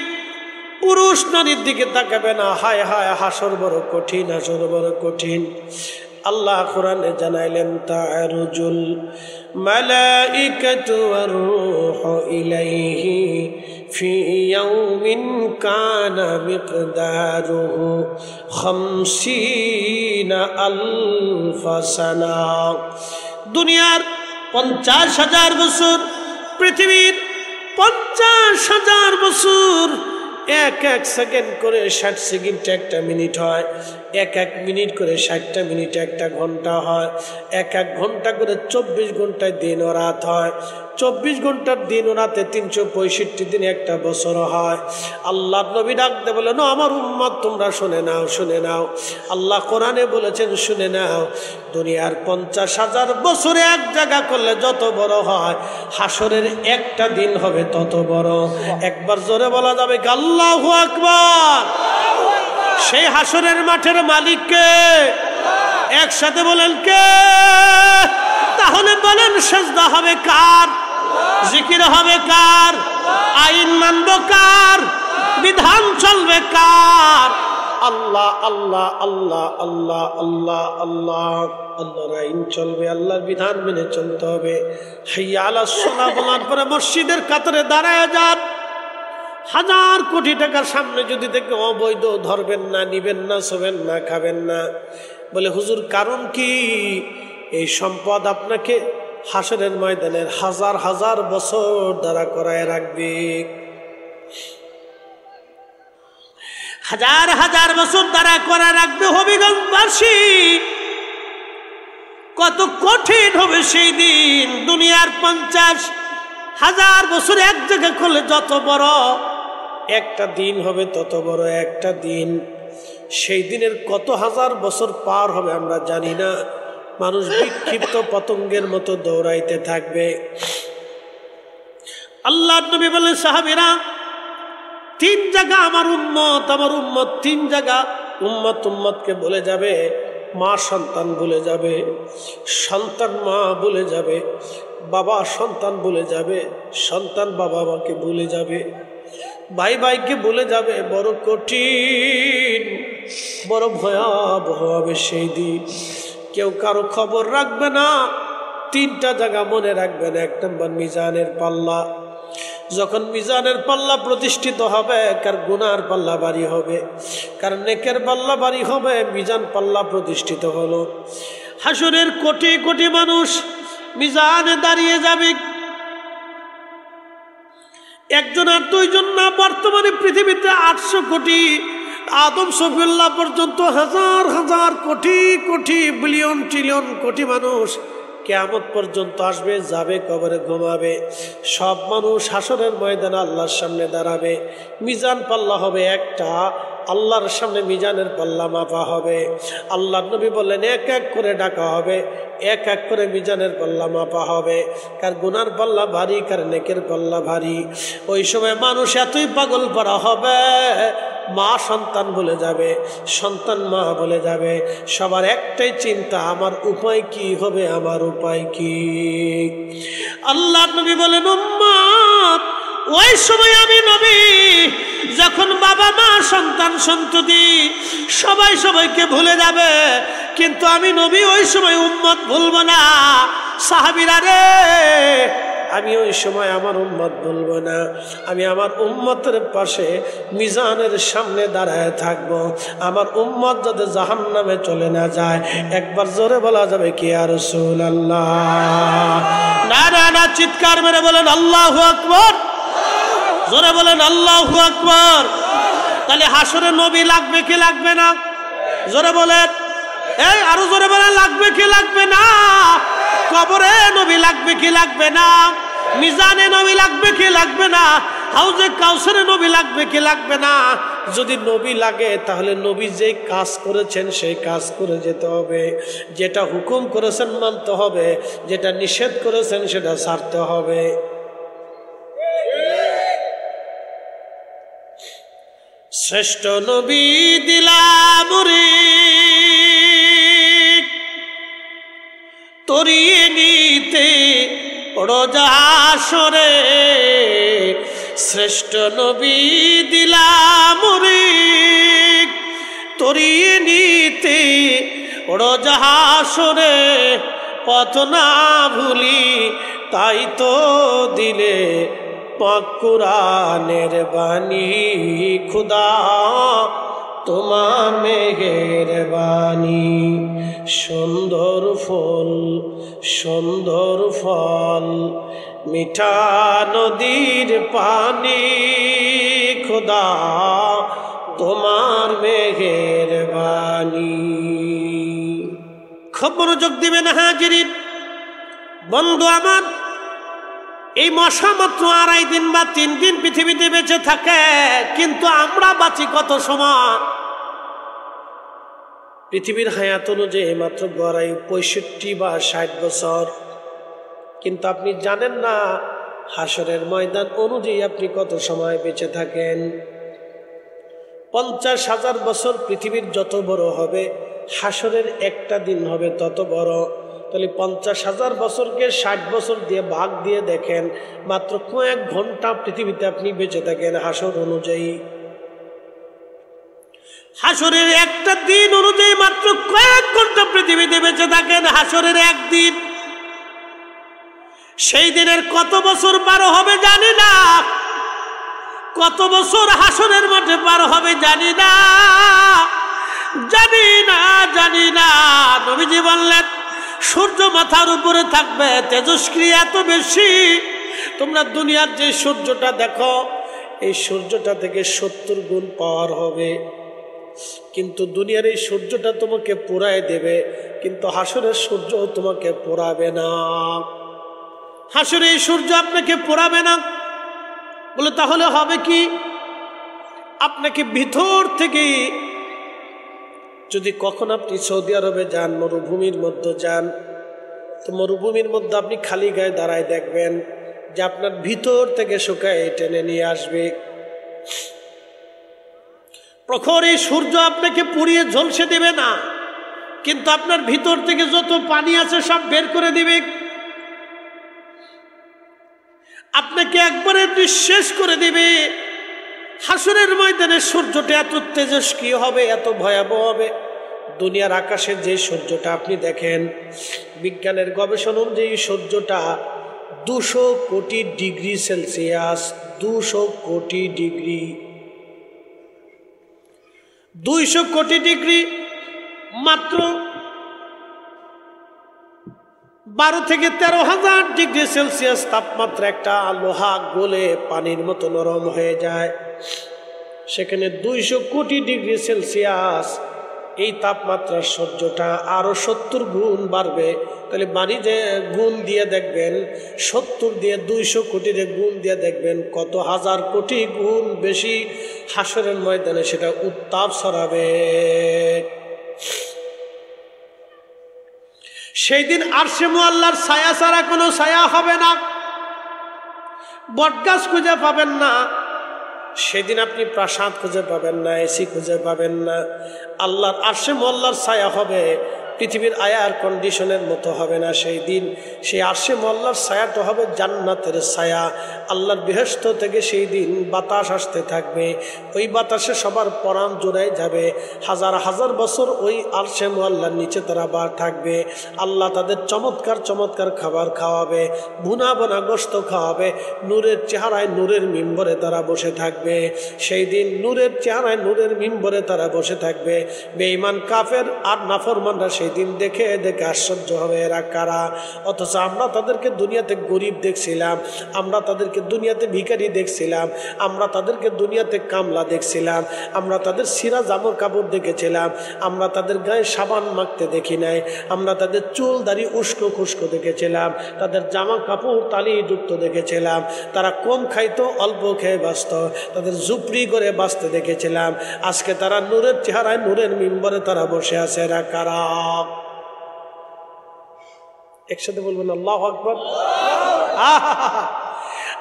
পুরুষ নারীর দিকে তাকাবে না। হায় হায়, হাসর বড় কঠিন, হাসর বড় কঠিন। আল্লাহ কোরআনে জানাইলেন, তা'রুজুল মালাইকাতু ওয়ার রূহু ইলাইহি ফি ইয়াউমিন কানা মিকদারুহু 50 আলফা সানা। দুনিয়ার 50,000 বছর, পৃথিবীর 50,000 বছর, এক এক সেকেন্ড করে 60 সেকেন্ড একটা মিনিট হয়, এক এক মিনিট করে 60টা মিনিট একটা ঘন্টা হয়, এক এক ঘন্টা করে 24 ঘন্টায় দিন ও রাত হয়। 24 ঘন্টার দিন ও রাতে 365 দিন একটা বছর হয়। আল্লাহ নবী ডাকতে বলেন, আমার উম্মত তোমরা শুনে নাও, শুনে নাও। আল্লাহ কোরআনে বলেছেন শুনে নাও, দুনিয়ার 50,000 বছরে এক জায়গা করলে যত বড় হয়, হাসরের একটা দিন হবে তত বড়। একবার জোরে বলা যাবে কি আল্লাহু আকবার? সেই হাসরের মাঠের মালিক কে? একসাথে বলেন কে? তাহলে বলেন সেজদা হবে কার? জিকির হবে কার? আইন মানব কার? বিধান চলবে কার? আল্লাহ আল্লাহ আল্লাহ আল্লাহ আল্লাহ আল্লাহ। আল্লাহর আইন চলবে, আল্লাহর বিধান মেনে চলতে হবে। হাইয়া আলাস সালাহ বলার পরে মসজিদের কাতারে দাঁড়ায় যান। 1000 কোটি টাকার সামনে যদি থেকে অবৈধ ধরবেন না, নিবেন না, শোবেন না, খাবেন না। বলে হুজুর কারণ কি? এই সম্পদ আপনাকে হাসরের ময়দানের 1000 বছর দ্বারা করায় রাখবে। 1000 বছর দ্বারা করা রাখবে। হবিগঞ্জবাসী কত কঠিন হবে সেই দিন। দুনিয়ার 50,000 বছর এক জায়গায় করলে যত বড় একটা দিন হবে তত বড় একটা দিন। সেই দিনের কত 1000 বছর পার হবে আমরা জানি না। মানুষ বিক্ষিপ্ত পতঙ্গের মতো দৌড়াইতে থাকবে। আল্লাহ নবী বলেন সাহাবীরা, 3 জায়গা আমার উম্মত 3 জায়গা উম্মতকে বলে যাবে। মা সন্তান বলে যাবে, সন্তান মা বলে যাবে, বাবা সন্তান বলে যাবে, সন্তান বাবা মাকে বলে যাবে, ভাই ভাইকে বলে যাবে। বড় কঠিন, বড় ভয়াবহ হবে সেই দিন। কেউ কারো খবর রাখবে না। 3টা জায়গা মনে রাখবেন। 1 নম্বর মিজানের পাল্লা। যখন মিজানের পাল্লা প্রতিষ্ঠিত হবে, কার গুনার পাল্লা ভারী হবে, কার নেকের পাল্লা ভারী হবে। মিজান পাল্লা প্রতিষ্ঠিত হলো। হাসরের কোটি কোটি মানুষ মিজানে দাঁড়িয়ে যাবে। একজন আর 2 জন না, বর্তমানে পৃথিবীতে 800 কোটি, আদম সফিউল্লাহ পর্যন্ত 1000 কোটি কোটি বিলিয়ন ট্রিলিয়ন কোটি মানুষ কিয়ামত পর্যন্ত আসবে, যাবে, কবরে ঘুমাবে। সব মানুষ হাসরের ময়দানে আল্লাহর সামনে দাঁড়াবে। মিজান পাল্লা হবে একটা, আল্লাহর সামনে মিজানের পাল্লা মাপা হবে। আল্লাহ নবী বললেন এক এক করে ডাকা হবে, এক এক করে মিজানের পাল্লা মাপা হবে। কার গুনার পাল্লা ভারী, কার নেকের পাল্লা ভারী। ওই সময় মানুষ এতই পাগল পারা হবে, মা সন্তান বলে যাবে, সন্তান মা বলে যাবে। সবার একটাই চিন্তা, আমার উপায় কি হবে, আমার উপায় কি? আল্লাহ নবী বলেন উম্মত, ওই সময় আমি নবী যখন বাবা মা সন্তান সন্ততি সবাই সবাইকে ভুলে যাবে, কিন্তু আমি নবী ওই সময় উম্মত ভুলব না। সাহাবীরা রে, আমি ওই সময় আমার উম্মত ভুলবো না। আমি আমার উম্মতের পাশে মিজানের সামনে দাঁড়ায় থাকবো। আমার উম্মত যাতে জাহান্নামে চলে না যায়। একবার জোরে বলা যাবে কি ইয়া রাসূলুল্লাহ? না না না, চিৎকার মেরে বলেন আল্লাহু আকবার। জোরে বলেন আল্লাহু আকবার। তাহলে হাসরে নবী লাগবে কি লাগবে না? জোরে বলেন, এই আরো জোরে বলেন, লাগবে কি লাগবে না? কবরে নবী লাগবে কি লাগবে না? মিজানে নবী লাগবে কি লাগবে না? হাউজে কাউসারে নবী লাগবে কি লাগবে না? যদি নবী লাগে তাহলে নবী যে কাজ করেছেন সেই কাজ করে যেতে হবে। যেটা হুকুম করেছেন মানতে হবে, যেটা নিষেধ করেছেন সেটা ছাড়তে হবে। শ্রেষ্ঠ নবী দিলাম রে তরিয়ে নিতে রোজাসরে, শ্রেষ্ঠ নবী দিলাম রে তরিয়ে নিতে রোজাসরে। পথ না ভুলি তাই তো দিলে পাক কুরআনের বাণী, খুদা তোমার মেহেরবানি। সুন্দর ফুল সুন্দর ফল, মিঠা নদীর পানি, খুদা তোমার মেহেরবানি। খুব মনোযোগ দিবেন হাজিরিন বন্ধু আমার। এই মশা মাত্র 2.5 দিন বা 3 দিন পৃথিবীতে বেঁচে থাকে, কিন্তু আমরা বাঁচি কত সময়? পৃথিবীর হায়াত অনুযায়ী মাত্র গড় আয়ু 65 বা 60 বছর। কিন্তু আপনি জানেন না হাসরের ময়দান অনুযায়ী আপনি কত সময় বেঁচে থাকেন। 50,000 বছর পৃথিবীর যত বড় হবে, হাসরের একটা দিন হবে তত বড়। তাহলে 50,000 বছরকে 60 বছর দিয়ে ভাগ দিয়ে দেখেন, মাত্র কয়েক ঘন্টা পৃথিবীতে আপনি বেঁচে থাকেন হাসর অনুযায়ী। হাসরের একটা দিন অনুযায়ী মাত্র কয়েক ঘন্টা পৃথিবীতে বেঁচে থাকেন, হাসরের একদিন। সেই দিনের কত বছর পার হবে জানি না, কত বছর হাসরের মাঠে পার হবে জানি না, জানি না, জানি না। নবীজি বললেন সূর্য মাথার উপরে থাকবে, তেজস্ক্রিয়া এত বেশি, তোমরা দুনিয়ার যে সূর্যটা দেখো এই সূর্যটা থেকে 70 গুণ পাওয়ার হবে। কিন্তু দুনিয়ার এই সূর্যটা তোমাকে পোড়ায় দেবে, কিন্তু হাসরের সূর্য তোমাকে পোড়াবে না। হাসরে এই সূর্য আপনাকে পোড়াবে না। বলে তাহলে হবে কি? আপনাকে ভিতর থেকে, যদি কখন আপনি সৌদি আরবে যান, মরুভূমির মধ্যে যান, তো মরুভূমির মধ্যে আপনি খালি গায়ে দাঁড়ায় দেখবেন যে আপনার ভিতর থেকে শুকায় টেনে নিয়ে আসবে। প্রখর এই সূর্য আপনাকে পুড়িয়ে ঝলসে দেবে না, কিন্তু আপনার ভিতর থেকে যত পানি আছে সব বের করে দিবে, আপনাকে একবারে নিঃশেষ করে দিবে। হাসরের ময়দানে সূর্যটা এত তেজস্ক্রি হবে, এত ভয়াবহ হবে। দুনিয়ার আকাশে যে সূর্যটা আপনি দেখেন, বিজ্ঞানের গবেষণা অনুযায়ী সূর্যটা 200 কোটি ডিগ্রি সেলসিয়াস, 200 কোটি ডিগ্রি, 200 কোটি ডিগ্রি, মাত্র 12 থেকে 13,000 ডিগ্রি সেলসিয়াস তাপমাত্রা একটা লোহা গলে পানির মতো নরম হয়ে যায়। সেখানে 200 কোটি ডিগ্রি সেলসিয়াস এই তাপমাত্রার সূর্যটা আরো 70 গুণ বাড়বে। তাহলে বাড়ি যে গুণ দিয়ে দেখবেন, 70 দিয়ে 200 কোটির গুণ দিয়ে দেখবেন কত হাজার কোটি গুণ বেশি হাসরের ময়দানে সেটা উত্তাপ ছড়াবে। সেই দিন আরশে মুআল্লার ছায়া ছাড়া কোনো ছায়া হবে না, বটগাছ খুঁজে পাবেন না, সেদিন আপনি প্রাসাদ খুঁজে পাবেন না, এসি খুঁজে পাবেন না। আল্লাহর আরশে মুআল্লার ছায়া হবে, পৃথিবীর আয়ার কন্ডিশনের মতো হবে না। সেই দিন সেই আরশে মুআল্লার ছায়াটা হবে জান্নাতের ছায়া। আল্লাহর বেহেশত থেকে সেই দিন বাতাস আসতে থাকবে, ওই বাতাসে সবার পরাণ জোড়ায় যাবে। হাজার হাজার বছর ওই আরশে মুআল্লার নিচে তারা বার থাকবে। আল্লাহ তাদের চমৎকার চমৎকার খাবার খাওয়াবে, ভুনা বোনা গোশত খাওয়াবে। নূরের চেহারায় নূরের মিম্বরে তারা বসে থাকবে। সেই দিন নূরের চেহারায় নূরের মিম্বরে তারা বসে থাকবে। বেঈমান কাফের আর নাফরমানরা সেই দিন দেখে দেখে আশ্চর্য হবে, এরা কারা? অথচ আমরা তাদেরকে দুনিয়াতে গরিব দেখছিলাম, আমরা তাদেরকে দুনিয়াতে ভিখারি দেখছিলাম, আমরা তাদেরকে দুনিয়াতে কামলা দেখছিলাম, আমরা তাদের সিরা জামা কাপড় দেখেছিলাম, আমরা তাদের গায়ে সাবান মাখতে দেখি নাই, আমরা তাদের চুল দাড়ি উস্কো খুস্কো দেখেছিলাম, তাদের জামা কাপড় তালিযুক্ত দেখেছিলাম, তারা কম খাইতো অল্প খেয়ে বাঁচত, তাদের ঝুপড়ি করে বাঁচতে দেখেছিলাম। আজকে তারা নূরের চেহারায় নূরের মিম্বরে তারা বসে আছে, এরা কারা? একসাথে বলবেন আল্লাহু আকবার।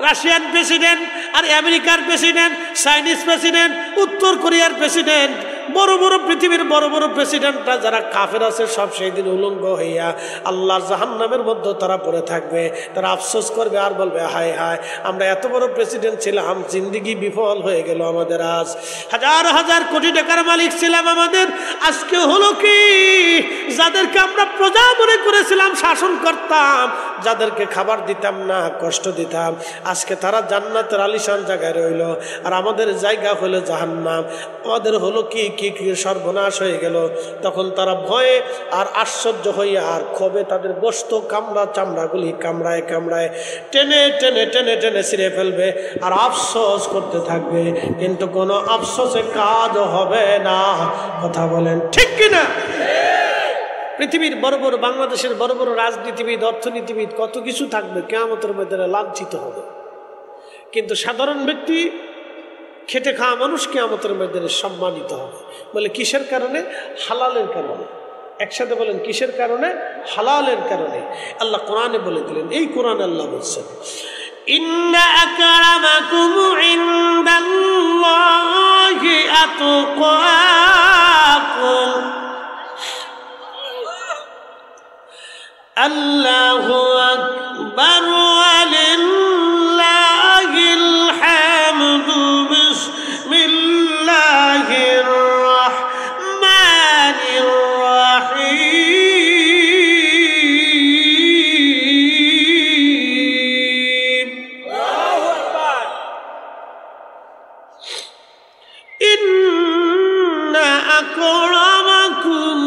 রাশিয়ান প্রেসিডেন্ট আর আমেরিকার প্রেসিডেন্ট, চাইনিজ প্রেসিডেন্ট, উত্তর কোরিয়ার প্রেসিডেন্ট, বড় বড় পৃথিবীর বড় বড় প্রেসিডেন্টরা যারা কাফের আছে সব সেই দিন উলঙ্গ হইয়া আল্লাহর জাহান্নামের মধ্যে তারা পড়ে থাকবে। তারা আফসোস করবে আর বলবে, হায় হায়, আমরা এত বড় প্রেসিডেন্ট ছিলাম, জিন্দিগি বিফল হয়ে গেল আমাদের। আজ হাজার হাজার কোটি টাকার মালিক ছিলাম, আমাদের আজকে হলো কি? যাদেরকে আমরা প্রজা মনে করেছিলাম, শাসন করতাম, যাদেরকে খাবার দিতাম না, কষ্ট দিতাম, আজকে তারা জান্নাতের আলিশান জায়গায় রইল, আর আমাদের জায়গা হলো জাহান্নাম। আমাদের হলো কি কি কি সর্বনাশ হয়ে গেল। তখন তারা ভয়ে আর আশ্চর্য হইয়া আর ক্ষোভে তাদের গোশত কামড়া চামড়াগুলি কামড়ায় কামড়ায় টেনে টেনে টেনে টেনে ছিঁড়ে ফেলবে আর আফসোস করতে থাকবে, কিন্তু কোনো আফসোসে কাজ হবে না। কথা বলেন ঠিক কিনা? পৃথিবীর বড় বড়, বাংলাদেশের বড় বড় রাজনীতিবিদ, অর্থনীতিবিদ কত কিছু থাকবে, কিয়ামতের ময়দানে লাঞ্ছিত হবে। কিন্তু সাধারণ ব্যক্তি, খেটে খাওয়া মানুষ কিয়ামতের ময়দানে সম্মানিত হবে। বলে কিসের কারণে? হালালের কারণে। একসাথে বলেন, কিসের কারণে? হালালের কারণে। আল্লাহ কোরআনে বলে দিলেন, এই কোরআন আল্লাহ বলছেন, ইন্না আকরামাকুম ইনদাল্লাহি আতকাকুম, আল্লাহু আকবার ওয়া লিল্লাহিল হামদু, বিসমিল্লাহির রাহমানির রাহিম। আল্লাহু আকবার। ইন্না আকরামাকুম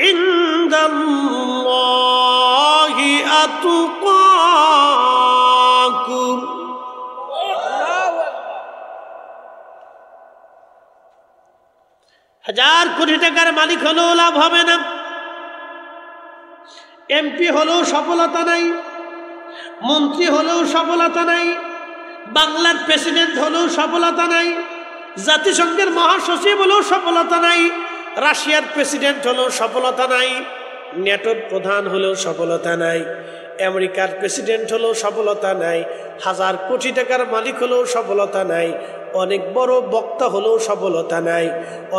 ইনদাল্লাহি আতকাকুম। হাজার কোটি টাকার মালিক হলেও লাভ হবে না, এমপি হলেও সফলতা নাই, মন্ত্রী হলেও সফলতা নাই, বাংলার প্রেসিডেন্ট হলেও সফলতা নাই, জাতিসংঘের মহাসচিব হলেও সফলতা নাই, রাশিয়ার প্রেসিডেন্ট হলেও সফলতা নাই, ন্যাটোর প্রধান হলেও সফলতা নাই, আমেরিকার প্রেসিডেন্ট হলেও সফলতা নাই, হাজার কোটি টাকার মালিক হলেও সফলতা নাই, অনেক বড় বক্তা হলেও সফলতা নাই,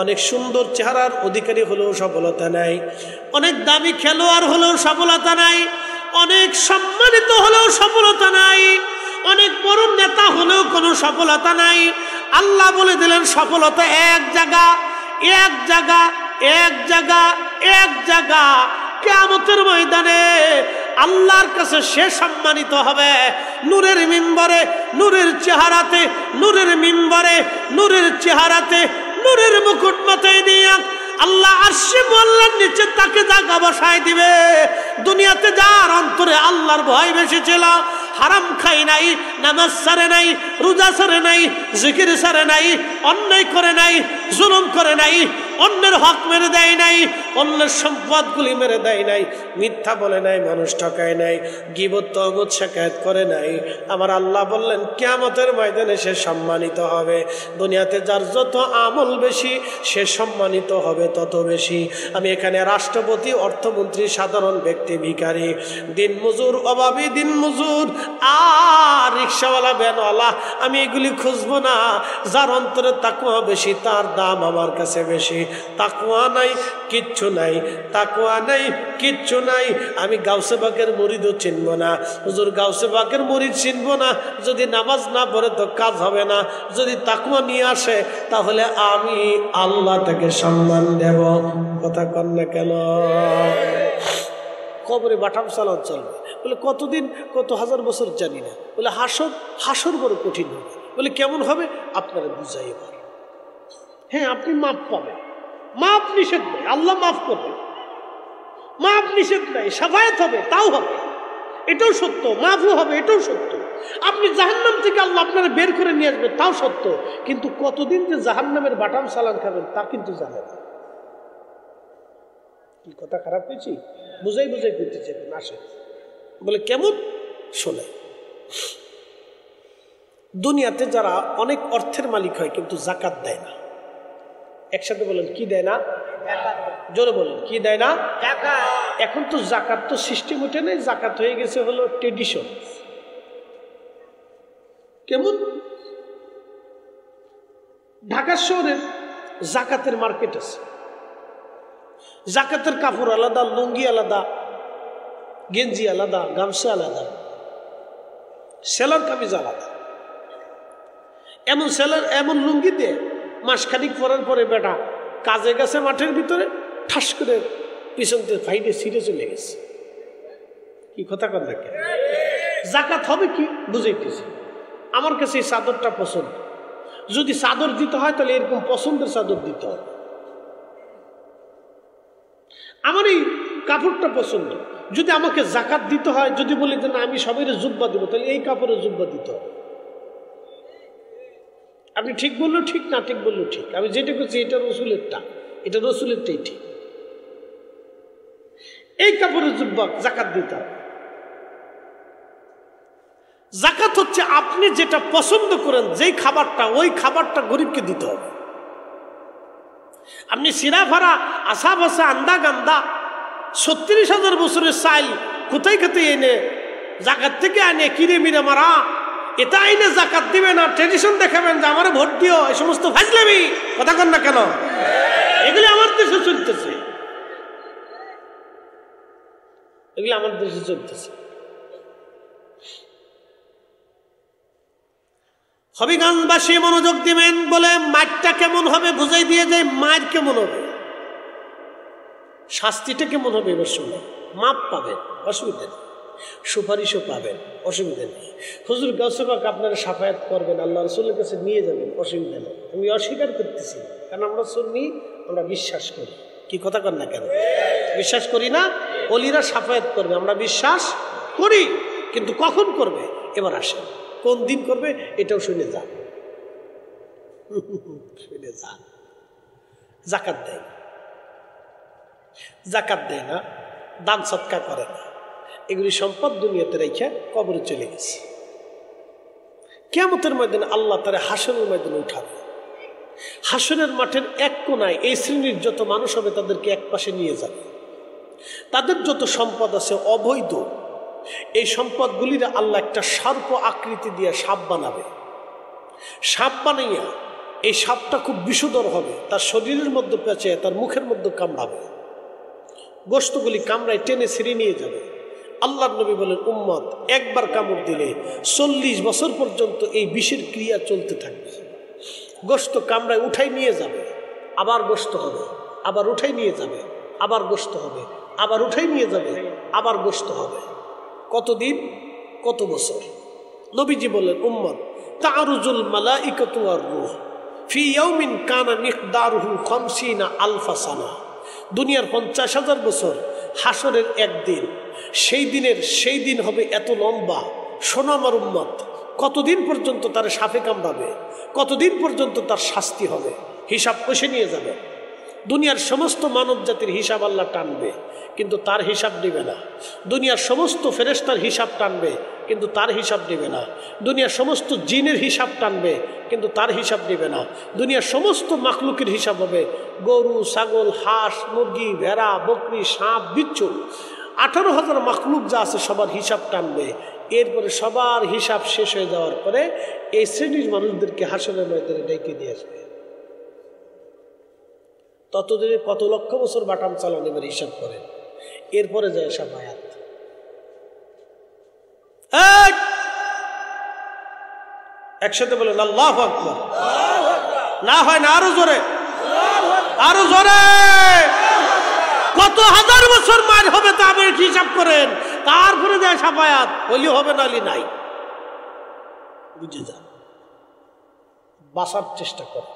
অনেক সুন্দর চেহারার অধিকারী হলেও সফলতা নাই, অনেক দামি খেলোয়াড় হলেও সফলতা নাই, অনেক সম্মানিত হলেও সফলতা নাই, অনেক বড় নেতা হলেও কোনো সফলতা নাই। আল্লাহ বলে দিলেন, সফলতা এক জায়গা, এক জায়গা, এক জায়গা, এক জায়গা। কিয়ামতের ময়দানে আল্লাহর কাছে সে সম্মানিত হবে নূরের মিম্বরে, নূরের চেহারাতে, নূরের মিম্বরে, নূরের চেহারাতে, নূরের মুকুট মাথায় নিয়ে আল্লাহ আরশে মুআল্লার নিচে তাকে জায়গা বসায় দিবে। দুনিয়াতে যার অন্তরে আল্লাহর ভয় বেশি ছিল, হারাম খাই নাই, নামাজ ছাড়ে নাই, রোজা ছাড়ে নাই, জিকির ছাড়ে নাই, অন্যায় করে নাই, জুলুম করে নাই, অন্যের হক মেরে দেয় নাই, অন্যের সম্পদগুলি মেরে দেয় নাই, মিথ্যা বলে নাই, মানুষ ঠকায় নাই, গীবত তগত শিকায়াত করে নাই, আমার আল্লাহ বললেন কিয়ামতের ময়দানে সে সম্মানিত হবে। দুনিয়াতে যার যত আমল বেশি সে সম্মানিত হবে তত বেশি। আমি এখানে রাষ্ট্রপতি, অর্থমন্ত্রী, সাধারণ ব্যক্তি, ভিখারি, দিনমজুর, অভাবী দিনমজুর আর রিক্সাওয়ালা, ভ্যানওয়ালা, আমি এগুলি খুঁজবো না। যার অন্তরে তাকওয়া বেশি তার দাম আমার কাছে বেশি। তাকওয়া নাই, কিচ্ছু নাই, তাকওয়া নাই, কিচ্ছু নাই। আমি গাউসে পাকের মুরিদও চিনব না, হুজুর গাউসে পাকের মুরিদ চিনব না। যদি নামাজ না পড়ে তো কাজ হবে না, যদি তাকওয়া নিয়ে আসে তাহলে আমি আল্লাহ তাকে সম্মান দেব। কথা কন না কেন? কবরে বাটাম চালান চলবে। বলে কতদিন, কত হাজার বছর জানি না। বলে হাসর, হাসর বড় কঠিন হবে। বলে কেমন হবে? আপনারা বুঝাই এবার। হ্যাঁ, আপনি মাপ পাবেন, মাপ নিষেধ নেই, আল্লাহ মাফ করবে, মাপ নিষেধ নাই, সাফায়াত হবে, তাও হবে, এটাও সত্য, মাফও হবে, এটাও সত্য। আপনি জাহান্নাম থেকে আল্লাহ আপনারা বের করে নিয়ে আসবেন, তাও সত্য। কিন্তু কতদিন যে জাহান্নামের বাটাম সালান খাবেন তা কিন্তু জানেন না। কি কথা খারাপ হয়েছি? বুঝাই বুঝাই করতে চাইবেন, আসে। বলে কেমন? শোনে, দুনিয়াতে যারা অনেক অর্থের মালিক হয় কিন্তু জাকাত দেয় না। একসাথে বলেন, কি দেয় না? জোরে বলেন, কি দেয় না? এখন তো জাকাত তো সিস্টেম উঠে নেই, জাকাত হয়ে গেছে হলো ট্রেডিশন। কেমন? ঢাকা শহরের জাকাতের মার্কেট আছে, জাকাতের কাপড় আলাদা, লুঙ্গি আলাদা, গেঞ্জি আলাদা, গামছা আলাদা, সেলার কামিজ আলাদা। এমন সেলার, এমন লুঙ্গি দিয়ে মাসখানিক পরার পরে বেটা কাজে গেছে মাঠের ভিতরে, ঠাস করে পিছন থেকে ফাইটে ছিঁড়ে চলে গেছে। কি কথা কর না? জাকাত হবে কি বুঝাইতেছি। আমার কাছে এই চাদরটা পছন্দ, যদি চাদর দিতে হয় তাহলে এরকম পছন্দের চাদর দিতে হবে। আমার এই কাপড়টা পছন্দ, যদি আমাকে জাকাত দিতে হয়, যদি বলি যে না আমি সবাই জুব্বা দিব, তাহলে এই কাপড়ের জুব্বা দিতে হবে। আপনি ঠিক বললেও ঠিক, না ঠিক বললেও ঠিক। আমি যেটা করছি এটা রসুলেরটা, এটা রসুলেরটাই ঠিক। এই কাপড়ের যুবক জাকাত দিতে হবে। জাকাত হচ্ছে আপনি যেটা পছন্দ করেন, যেই খাবারটা, ওই খাবারটা গরিবকে দিতে হবে। আপনি সিরা ফারা, আসা ভাসা, আন্দা গান্দা ৩৬,০০০ বছরের চাইল কোথায় কোথায় এনে জাকাত থেকে আনে কিনে মিরে মারা, এটা আইনে জাকাত দিবে না, ট্রেডিশন দেখাবেন যে আমার ভোট দিও, এই সমস্ত ফাজলামি কথা কন না কেন? এগুলি আমার দেশে চলতেছে, এগুলি আমার দেশে চলতেছে। হবিগঞ্জবাসী মনোযোগ দিবেন। বলে মারটা কেমন হবে বুঝাই দিয়ে যায়, মার কেমন হবে, শাস্তিটা কেমন হবে এবার শুনে। মাপ পাবেন, অসুবিধা নেই, সুপারিশও পাবেন, অসুবিধা নেই। হুজুর গাউসে পাক আপনারা সাফায়াত করবেন, আল্লাহ রসুলের কাছে নিয়ে যাবেন, অসুবিধা নেই। আমি অস্বীকার করতেছি, কারণ আমরা সুন্নি, আমরা বিশ্বাস করি। কি কথা কর না কেন? বিশ্বাস করি না ওলিরা সাফায়াত করবে, আমরা বিশ্বাস করি, কিন্তু কখন করবে এবার আসেন, কোন দিন করবে এটাও শুনে যান, শুনে যান। জাকাত দেয় না, জাকাত দেয় না, দান সৎকার করে না, এগুলি সম্পদ দুনিয়াতে রেখে কবরে চলে গেছে। কিয়ামতের ময়দানে আল্লাহ তারা হাসরের ময়দানে উঠাবে। হাসরের মাঠের এক কোনায় এই শ্রেণীর যত মানুষ হবে তাদেরকে এক পাশে নিয়ে যাবে। তাদের যত সম্পদ আছে অবৈধ, এই সম্পদগুলির আল্লাহ একটা সর্প আকৃতি দিয়ে সাপ বানাবে। সাপ বানাইয়া এই সাপটা খুব বিষধর হবে, তার শরীরের মধ্যে পেঁচে তার মুখের মধ্যে কামড়াবে, গোশতগুলি কামড়ায় টেনে ছিঁড়ে নিয়ে যাবে। আল্লাহর নবী বলেন, উম্মত একবার কামড় দিলে ৪০ বছর পর্যন্ত এই বিষের ক্রিয়া চলতে থাকবে। গোশত কামড়ায় উঠাই নিয়ে যাবে, আবার গোশত হবে, আবার উঠাই নিয়ে যাবে, আবার গোশত হবে, আবার উঠাই নিয়ে যাবে, আবার গোশত হবে। কতদিন? কত বছর? নবীজি বলেন, উম্মত তারুজুল মালাইকাতু ওয়ার রূহ ফি ইয়াউমিন কানা মিকদারুহু ৫০ আলফা সানা। দুনিয়ার ৫০,০০০ বছর, হাসরের একদিন, সেই দিন হবে এত লম্বা। শোনো আমার উম্মত, কতদিন পর্যন্ত তার সাপে কামড়াবে, কতদিন পর্যন্ত তার শাস্তি হবে, হিসাব কষে নিয়ে যাবে। দুনিয়ার সমস্ত মানব জাতির হিসাব আল্লাহ টানবে, কিন্তু তার হিসাব নেবে না। দুনিয়ার সমস্ত ফেরেশতার হিসাব টানবে, কিন্তু তার হিসাব নেবে না। দুনিয়ার সমস্ত জিনের হিসাব টানবে, কিন্তু তার হিসাব নেবে না। দুনিয়ার সমস্ত মাখলুকের হিসাব হবে, গরু, ছাগল, হাঁস, মুরগি, ভেড়া, বকরি, সাপ, বিচ্ছু, ১৮,০০০ মাখলুক যা আছে সবার হিসাব টানবে। এরপরে সবার হিসাব শেষ হয়ে যাওয়ার পরে এই শ্রেণীর মানুষদেরকে হাসরের ময়দানে ডেকে দিয়ে আসবে। ততদিনে কত লক্ষ বছর বাটাম চালান, এবার হিসাব করেন। এরপরে যায় সব আয়াত। একসাথে বলেন আল্লাহু আকবার। না হয় না, আরো জোরে, আরো জোরে। কত হাজার বছর মার হবে তা আপনি হিসাব করেন, তারপরে যায় সাফায়াত। হলি হবে, নালি নাই। বুঝে যান, বাঁচার চেষ্টা করেন।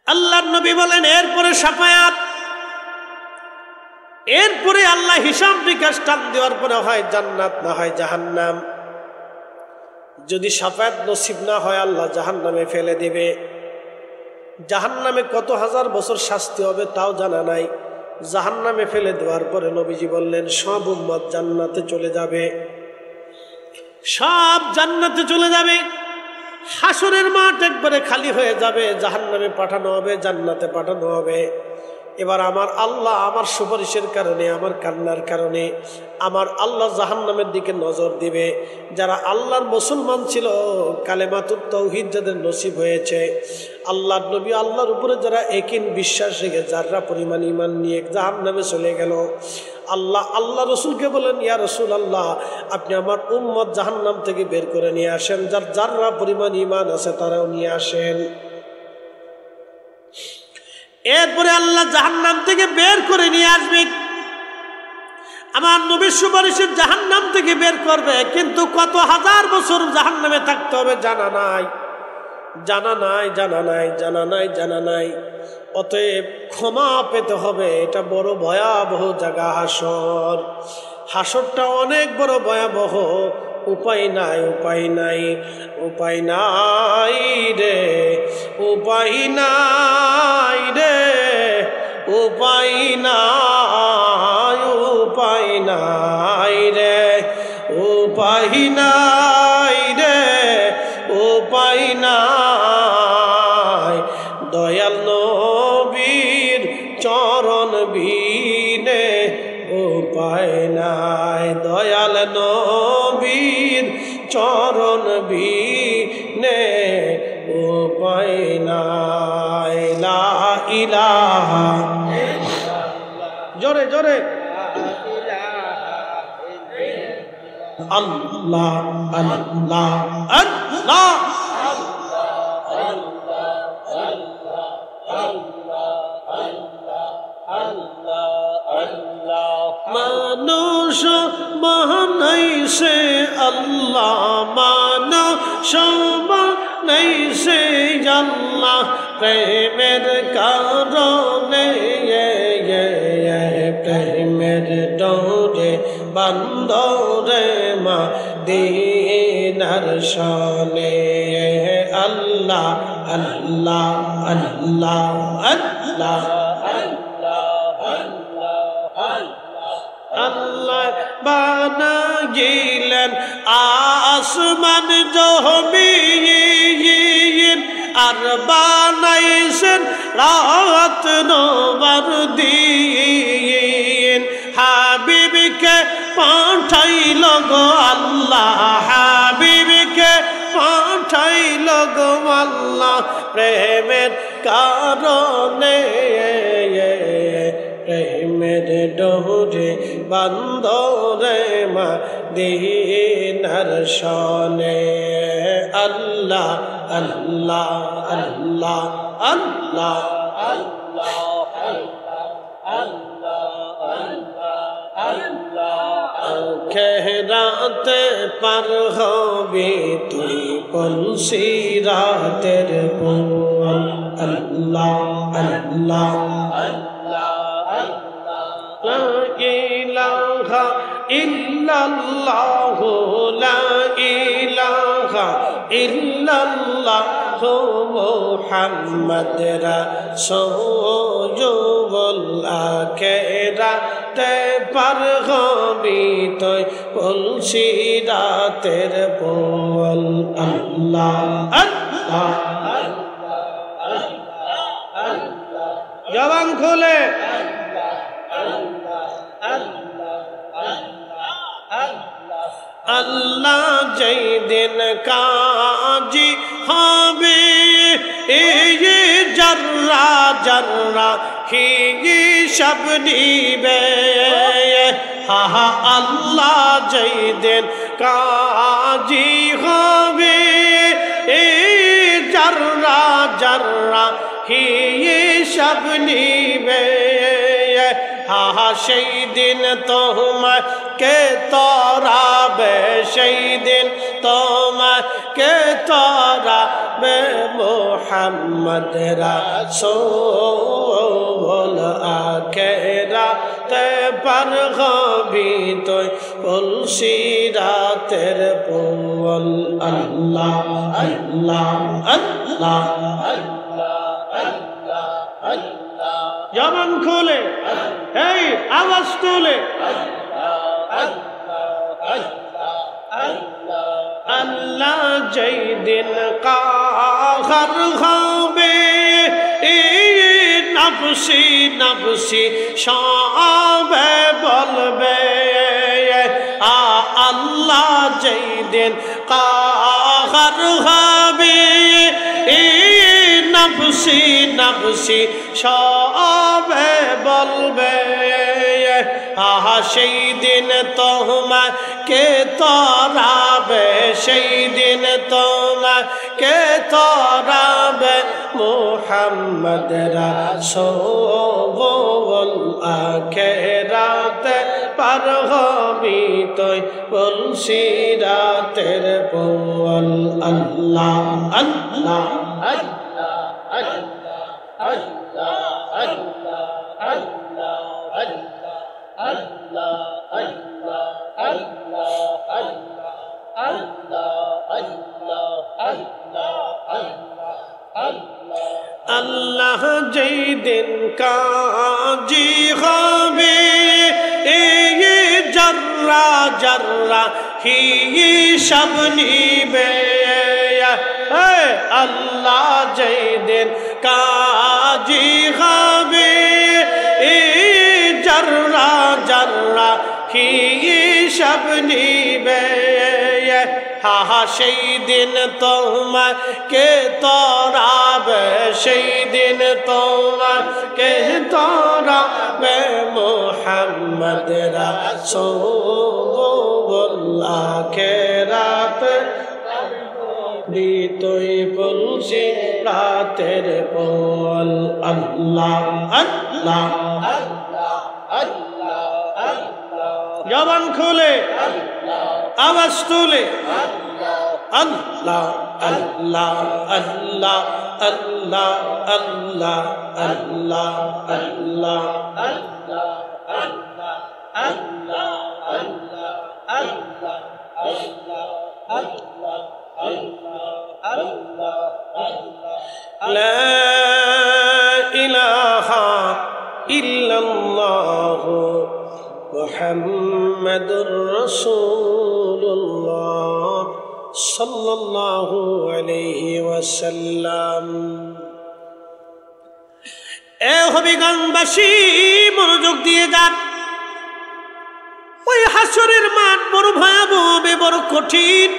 আল্লাহর নবী বলেন, এরপরে সাফায়াত, এরপরে আল্লাহ হিসাব বিকাশ টান দেওয়ার পরে হয় জান্নাত, না হয় জাহান্নাম। যদি সাফায়াত নসিব না হয় আল্লাহ জাহান্নামে ফেলে দেবে। জাহান্নামে কত হাজার বছর শাস্তি হবে তাও জানা নাই। জাহান্নামে ফেলে দেওয়ার পরে নবীজি বললেন, সব উম্মত জান্নাতে চলে যাবে, সব জান্নাতে চলে যাবে। হাসরের মাঠ একবারে খালি হয়ে যাবে, জাহান্নামে পাঠানো হবে, জান্নাতে পাঠানো হবে। এবার আমার আল্লাহ আমার সুপারিশের কারণে, আমার কান্নার কারণে আমার আল্লাহ জাহান্নামের দিকে নজর দিবে। যারা আল্লাহর মুসলমান ছিল, কালেমাতুত তাওহীদ যাদের নসিব হয়েছে, আল্লাহর নবী আল্লাহর উপরে যারা একিন বিশ্বাস রেখে যারা পরিমাণ ঈমান নিয়ে জাহান্নামে চলে গেল, আল্লাহ রসুলকে বলেন, ইয়া রসুল আল্লাহ, আপনি আমার উম্মত জাহান্নাম থেকে বের করে নিয়ে আসেন, যার যারা পরিমাণ ঈমান আছে তারাও নিয়ে আসেন। এরপরে আল্লাহ জাহান্নাম থেকে বের করে নিয়ে আসবে, আমার নবীর সুপারিশের জাহান্নাম থেকে বের করবে। কিন্তু কত হাজার বছর জাহান্নামে থাকতে হবে জানা নাই, জানা নাই, জানা নাই, জানা নাই, জানা নাই। অতএব ক্ষমা পেতে হবে। এটা বড় ভয়াবহ জায়গা হাসর। হাসরটা অনেক বড় ভয়াবহ। উপায় নাই, উপায় নাই, উপায় নাই রে, উপায় নাই রে, উপায় নাই, উপায় নাই রে, উপায় নাই রে, উপায় নাই। দয়াল নবীর চরণ বিনে উপায় নাই, দয়াল নবীর চরণ বিনে উপায় নাই। লা ইলাহা, জোরে জোরে, আল্লাহ আল্লাহ আল্লাহ, মানুষ বানাইছে আল্লাহ, মানুষ বানাইছে আল্লাহ, প্রেমের কারণে প্রেমের ডোরে বান্দরে মদিনার শানে। আল্লাহ আল্লাহ আল্লাহ আল্লাহ আল্লাহ বানাইলেন আসমান জমিন, আর বানাইছেন রাত নবার দিন। হাবিবকে পাঠাইল গো আল্লাহ, হাবিবকে পাঠাইল গো আল্লাহ, প্রেমের কারণে প্রেমের ডোরে বান্দরে মদিনার শানে। আল্লাহ আল্লাহ আল্লাহ আল্লাহ আল্লাহ খেরাতে পার হবি তুই কলসি রাতের পর। আল্লাহ আল্লাহ লা ইলাহা ইল্লাল্লাহু, লা ইলাহা ইল্লাল্লাহু মুহাম্মদ রাসূলুল্লাহ। খেরাতে পার হবি তুই কলসি রাতের পর। আল্লাহ আল্লাহ, জবান খোলে আল্লাহ যেই দিন কাজী হবে, এই জর্রা জর্রা হিসাব নিবে। হা হা আল্লাহ যেই দিন কাজী হবে, এই জর্রা জর্রা হিসাব নিবে। হা সেই দিন তোমাকে তরাবে, সেই দিন তোমাকে তরাবে মুহাম্মদ রাসূল। আখিরাতে পার হবি তুই কলসি রাতের পর। আল্লাহ আল্লাহ আল্লাহ জবান খুলে, এই আওয়াজ তুলে, আল্লাহ যেই দিন কাহার হবে, নফসি নফসি সবে বলবে। আল্লাহ যেই দিন কাহার হবে, নফসি নফসি সবে বলবে। আহা সেই দিন তোমাকে তরাবে, সেই দিন তোমাকে তরাবে মুহাম্মদ রাসূল। আখিরাতে পার হবি তুই কলসি রাতের পর। আল্লাহ আল্লাহ আল্লাহ আল্লাহ আল্লাহ আল্লাহ আল্লাহ আল্লাহ আল্লাহ আল্লাহ আল্লাহ আল্লাহ যেই দিন কাজী হবে এই জর্রা জর্রা হিসাব নিবে আল্লাহ যেই দিন কাজী হবে এই জর্রা জর্রা হিসাব নিবে হা সেই দিন তোমাকে তরাবে সেই দিন তোমাকে তরাবে মুহাম্মদ রাসূলুল্লাহ খেরাত দিতই বলছি রাতের বল আল্লাহ আল্লাহ জবান খুলে আওয়াজ তুলে আল্লাহ আল্লাহ আল্লাহ আল্লাহ আল্লাহ আল্লাহ আল্লাহ লা ইলাহা ইল্লাল্লাহ মুহাম্মাদুর রাসূলুল্লাহ সাল্লাল্লাহু আলাইহি ওয়াসাল্লাম। এ হবিগঞ্জবাসী মনোযোগ দিয়ে যান। ওই হাসরের মাঠ বড় ভয়াবহ হবে, বড় কঠিন।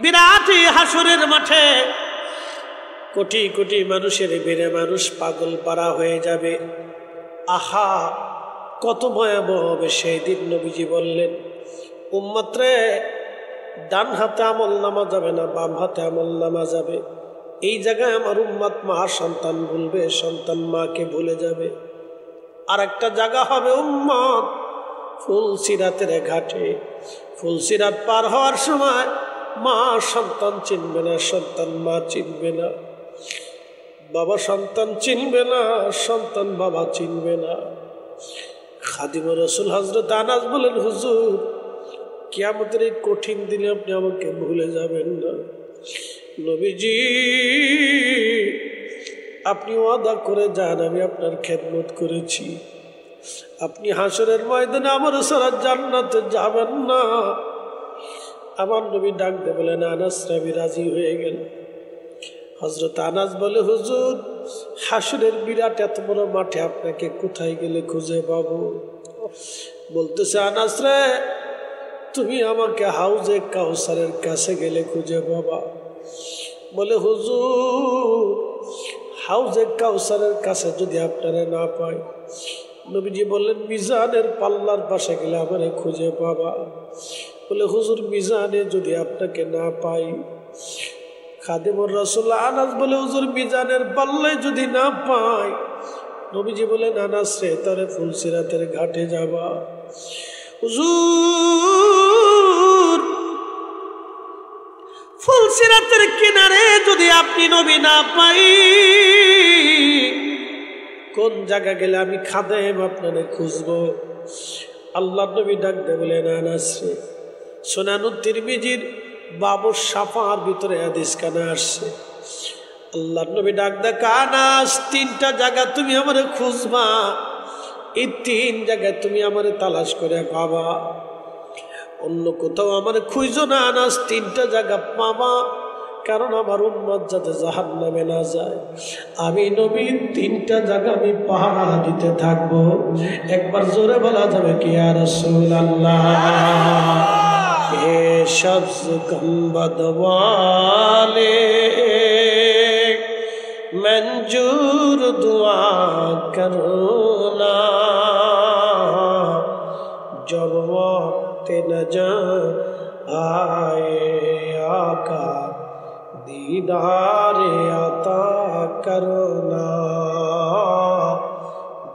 বিরাট হাসরের মাঠে কোটি কোটি মানুষের ভিড়ে মানুষ পাগল পারা হয়ে যাবে। আহা, কত ভয়াবহ হবে সেই দিন। নবীজি বললেন, উম্মত রে, ডান হাতে আমল নামা যাবে না, বাম হাতে আমল নামা যাবে। এই জায়গায় আমার উম্মত মা সন্তান ভুলবে, সন্তান মাকে ভুলে যাবে। আর একটা জায়গা হবে উম্মত ফুলসিরাতের ঘাটে। ফুলসিরাত পার হওয়ার সময় মা সন্তান চিনবে না, সন্তান মা চিনবে না, বাবা সন্তান চিনবে না, সন্তান বাবা চিনবে না। খাদিমুর রাসূল হযরত আনাস বলেন, হুজুর, কিয়ামতের এই কঠিন দিনে আপনি আমাকে ভুলে যাবেন না। নবীজি, আপনি ওয়াদা করে যান, আমি আপনার খেদমত করেছি। আপনি হাসরের ময়দানে আমার সারা জান্নাতে যাবেন না। আমার নবী ডাক দিয়ে বলেন, আনাস রাবি রাজি হয়ে গেল। হযরত আনাস বলে, হুজুর, হাসরের বিরাট এত বড় মাঠে আপনাকে কোথায় গেলে খুঁজে পাবো? বলতেছে, আনাস রে, তুমি আমাকে হাউজে কাউসারের কাছে গেলে খুঁজে পাবা। বলে, হুজুর, হাউজে কাউসারের কাছে যদি আপনারা না পাই, নবীজি বললেন, মিজানের পাল্লার পাশে গেলে আমারে খুঁজে পাবা। বলে, হুজুর, মিজানে যদি আপনাকে না পাই। খাদিমুর রাসূল আনাস বলে, হুজুর, মিজানের পাল্লায় যদি না পাই। নবীজি বলেন, আনাস রে, তারে ফুলসিরাতের ঘাটে যাবা। হুজুর, ফুলসিরাতের কিনারে যদি আপনি নবী না পাই, কোন জায়গা গেলে আমি খাদেম আপনারে খুঁজবো? আল্লাহ নবী ডাক দিয়ে বলেন, আনাস রে, সুনানুত তিরমিজির বাবু সাফার ভিতরে হাদিস কানে আসছে। আল্লাহ নবী ডাক দেয়, আনাস, তিনটা জায়গা তুমি আমারে খুঁজবা। এই তিন জায়গায় তুমি আমারে তালাশ করে পাবা, অন্য কোথাও আমারে খুঁজো না। আনাস, তিনটা জায়গা পাবা, কারণ আমার উম্মত যাতে জাহান্নামে না যায়। আমি নবী তিনটা জায়গা আমি পাহারা দিতে থাকবো। একবার জোরে বলা যাবে কি, ইয়া রাসূলুল্লাহ? হে সবজ গম্বদ ওয়ালে मंजूर दुआ करो ना, जब वक्त नजर आए आका दीदार आता करो ना,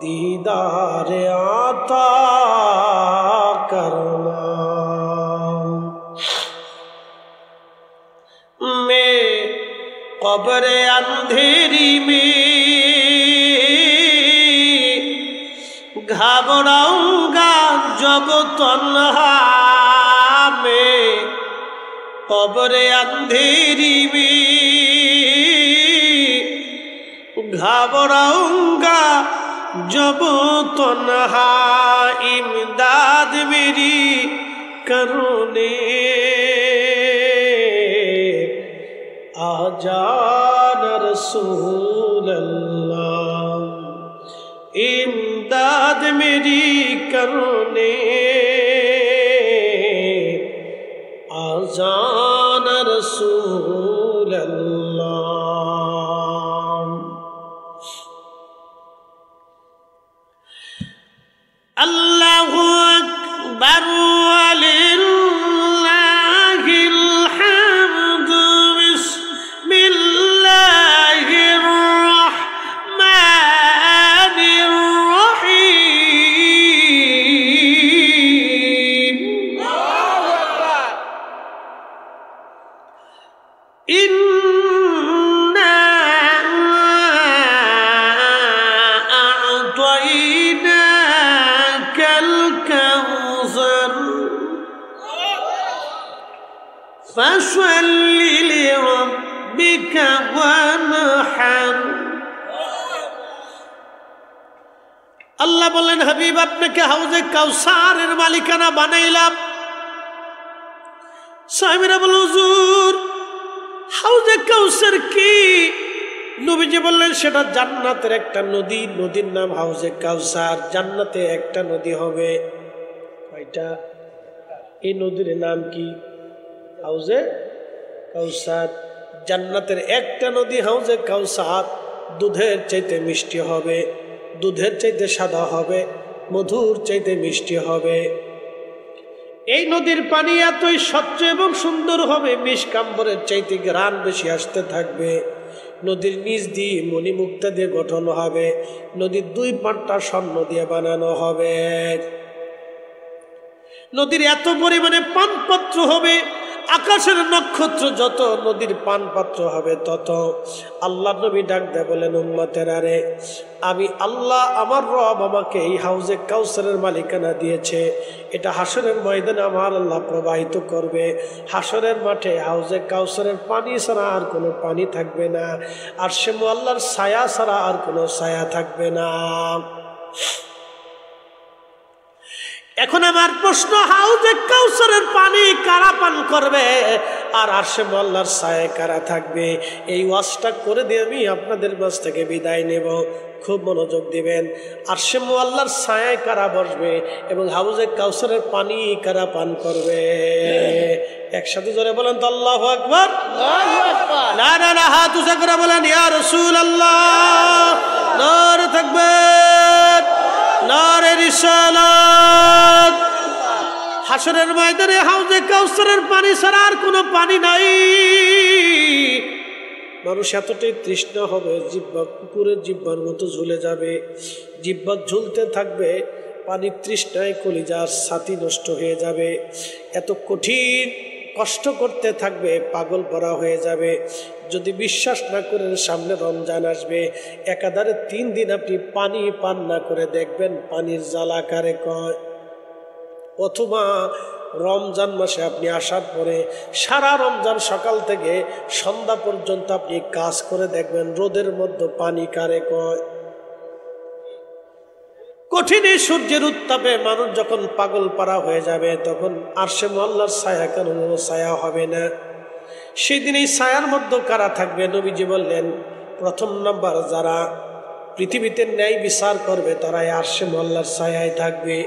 दीदार आता करना। मैं कब्र अंधेरी में घबराऊंगा जब तन्हा में, कब्र अंधेरी में घबराऊंगा जब तन्हा इमदाद मेरी करने आ जाना रसूल अल्लाह इमदाद मेरी करने आ जाना रसूल अल्लाह। अल्लाहु अकबर वलिल्लाहिल हम्द बिस्मिल्लाहिर रहमानिर रहीम। अल्लाहु अकबर। इन्ना अअतैनाकल कौसर फसल्लि लिरब्बिका वनहर। আল্লাহ বললেন, হাবিব আপনাকে হাউজে কাউসারের মালিকানা বানাইলাম। সাহাবীরা বলল, হুজুর হাউজে কাউসার কি? নবীজি বললেন, সেটা জান্নাতের একটা নদী, নদীর নাম হাউজে কাউসার। জান্নাতে একটা নদী হবে, কয়টা? এই নদীর নাম কি? হাউজে কাউসার। জান্নাতের একটা নদী হাউজে কাউসার। দুধের চাইতে মিষ্টি হবে, দুধের চাইতে সাদা হবে, মধুর চাইতে মিষ্টি হবে। এই নদীর পানি এতই স্বচ্ছ এবং সুন্দর হবে, মিষ্কাম্বরের চাইতে ঘ্রাণ বেশি আসতে থাকবে। নদীর নিচ দিয়ে মণিমুক্তা দিয়ে গঠন হবে, নদীর দুই পাড়টা স্বর্ণ দিয়ে বানানো হবে। নদীর এত পরিমাণে পানপাত্র হবে, আকাশের নক্ষত্র যত নদীর পানপাত্র হবে তত। আল্লাহ নবী ডাক দেয় বলেন, উম্মতেরা রে, আমি আল্লাহ আমার রব আমাকে এই হাউজে কাউসারের মালিকানা দিয়েছে। এটা হাসরের ময়দানে আমার আল্লাহ প্রবাহিত করবে। হাসরের মাঠে হাউজে কাউসারের পানি ছাড়া আর কোনো পানি থাকবে না, আর সে আল্লাহর ছায়া ছাড়া আর কোনো ছায়া থাকবে না। এখন আমার প্রশ্ন, হাউজে কাউসারের পানি কারা পান করবে আর আরশে আল্লাহর ছায়ায় কারা থাকবে? এই ওয়াজটা করে দিয়ে আমি আপনাদের মাঝ থেকে বিদায় নেব। খুব মনোযোগ দিবেন। আরশে আল্লাহর ছায়ায় কারা বসবে এবং হাউজে কাউসারের পানি কারা পান করবে? একসাথে জোরে বলেন তো আল্লাহু আকবার। না না না, হাত উঁচা করে বলেন ইয়া রাসূলুল্লাহ। নারে তাকবীর, নারে রিসালাত। হাসরের ময়দানে হাউজে কাউসারের পানি ছাড়া আর কোনো পানি নাই। মানুষ এতটাই তৃষ্ণা হবে, জিহ্বা কুকুরের জিহ্বার মতো ঝুলে যাবে, জিহ্বা ঝুলতে থাকবে, পানির তৃষ্ণায় কলিজার ছাতি নষ্ট হয়ে যাবে। এত কঠিন কষ্ট করতে থাকবে, পাগল পরা হয়ে যাবে। যদি বিশ্বাস না করেন, সামনে রমজান আসবে, একাধারে 3 দিন আপনি পানি পান না করে দেখবেন পানির জ্বালা কারে কয়। অথবা রমজান মাসে আপনি আসার পরে সারা রমজান সকাল থেকে সন্ধ্যা পর্যন্ত আপনি কাজ করে দেখবেন রোদের মধ্যে পানি কারে কয়। কঠিন এই সূর্যের উত্তাপে মানুষ যখন পাগল পারা হয়ে যাবে, তখন আরশে আল্লাহর ছায়া কোনো ছায়া হবে না। সেদিন এই ছায়ার মধ্যে কারা থাকবে? নবীজি বললেন, প্রথম নাম্বার যারা পৃথিবীতে ন্যায় বিচার করবে তারাই আরশে আল্লাহর ছায়ায় থাকবে।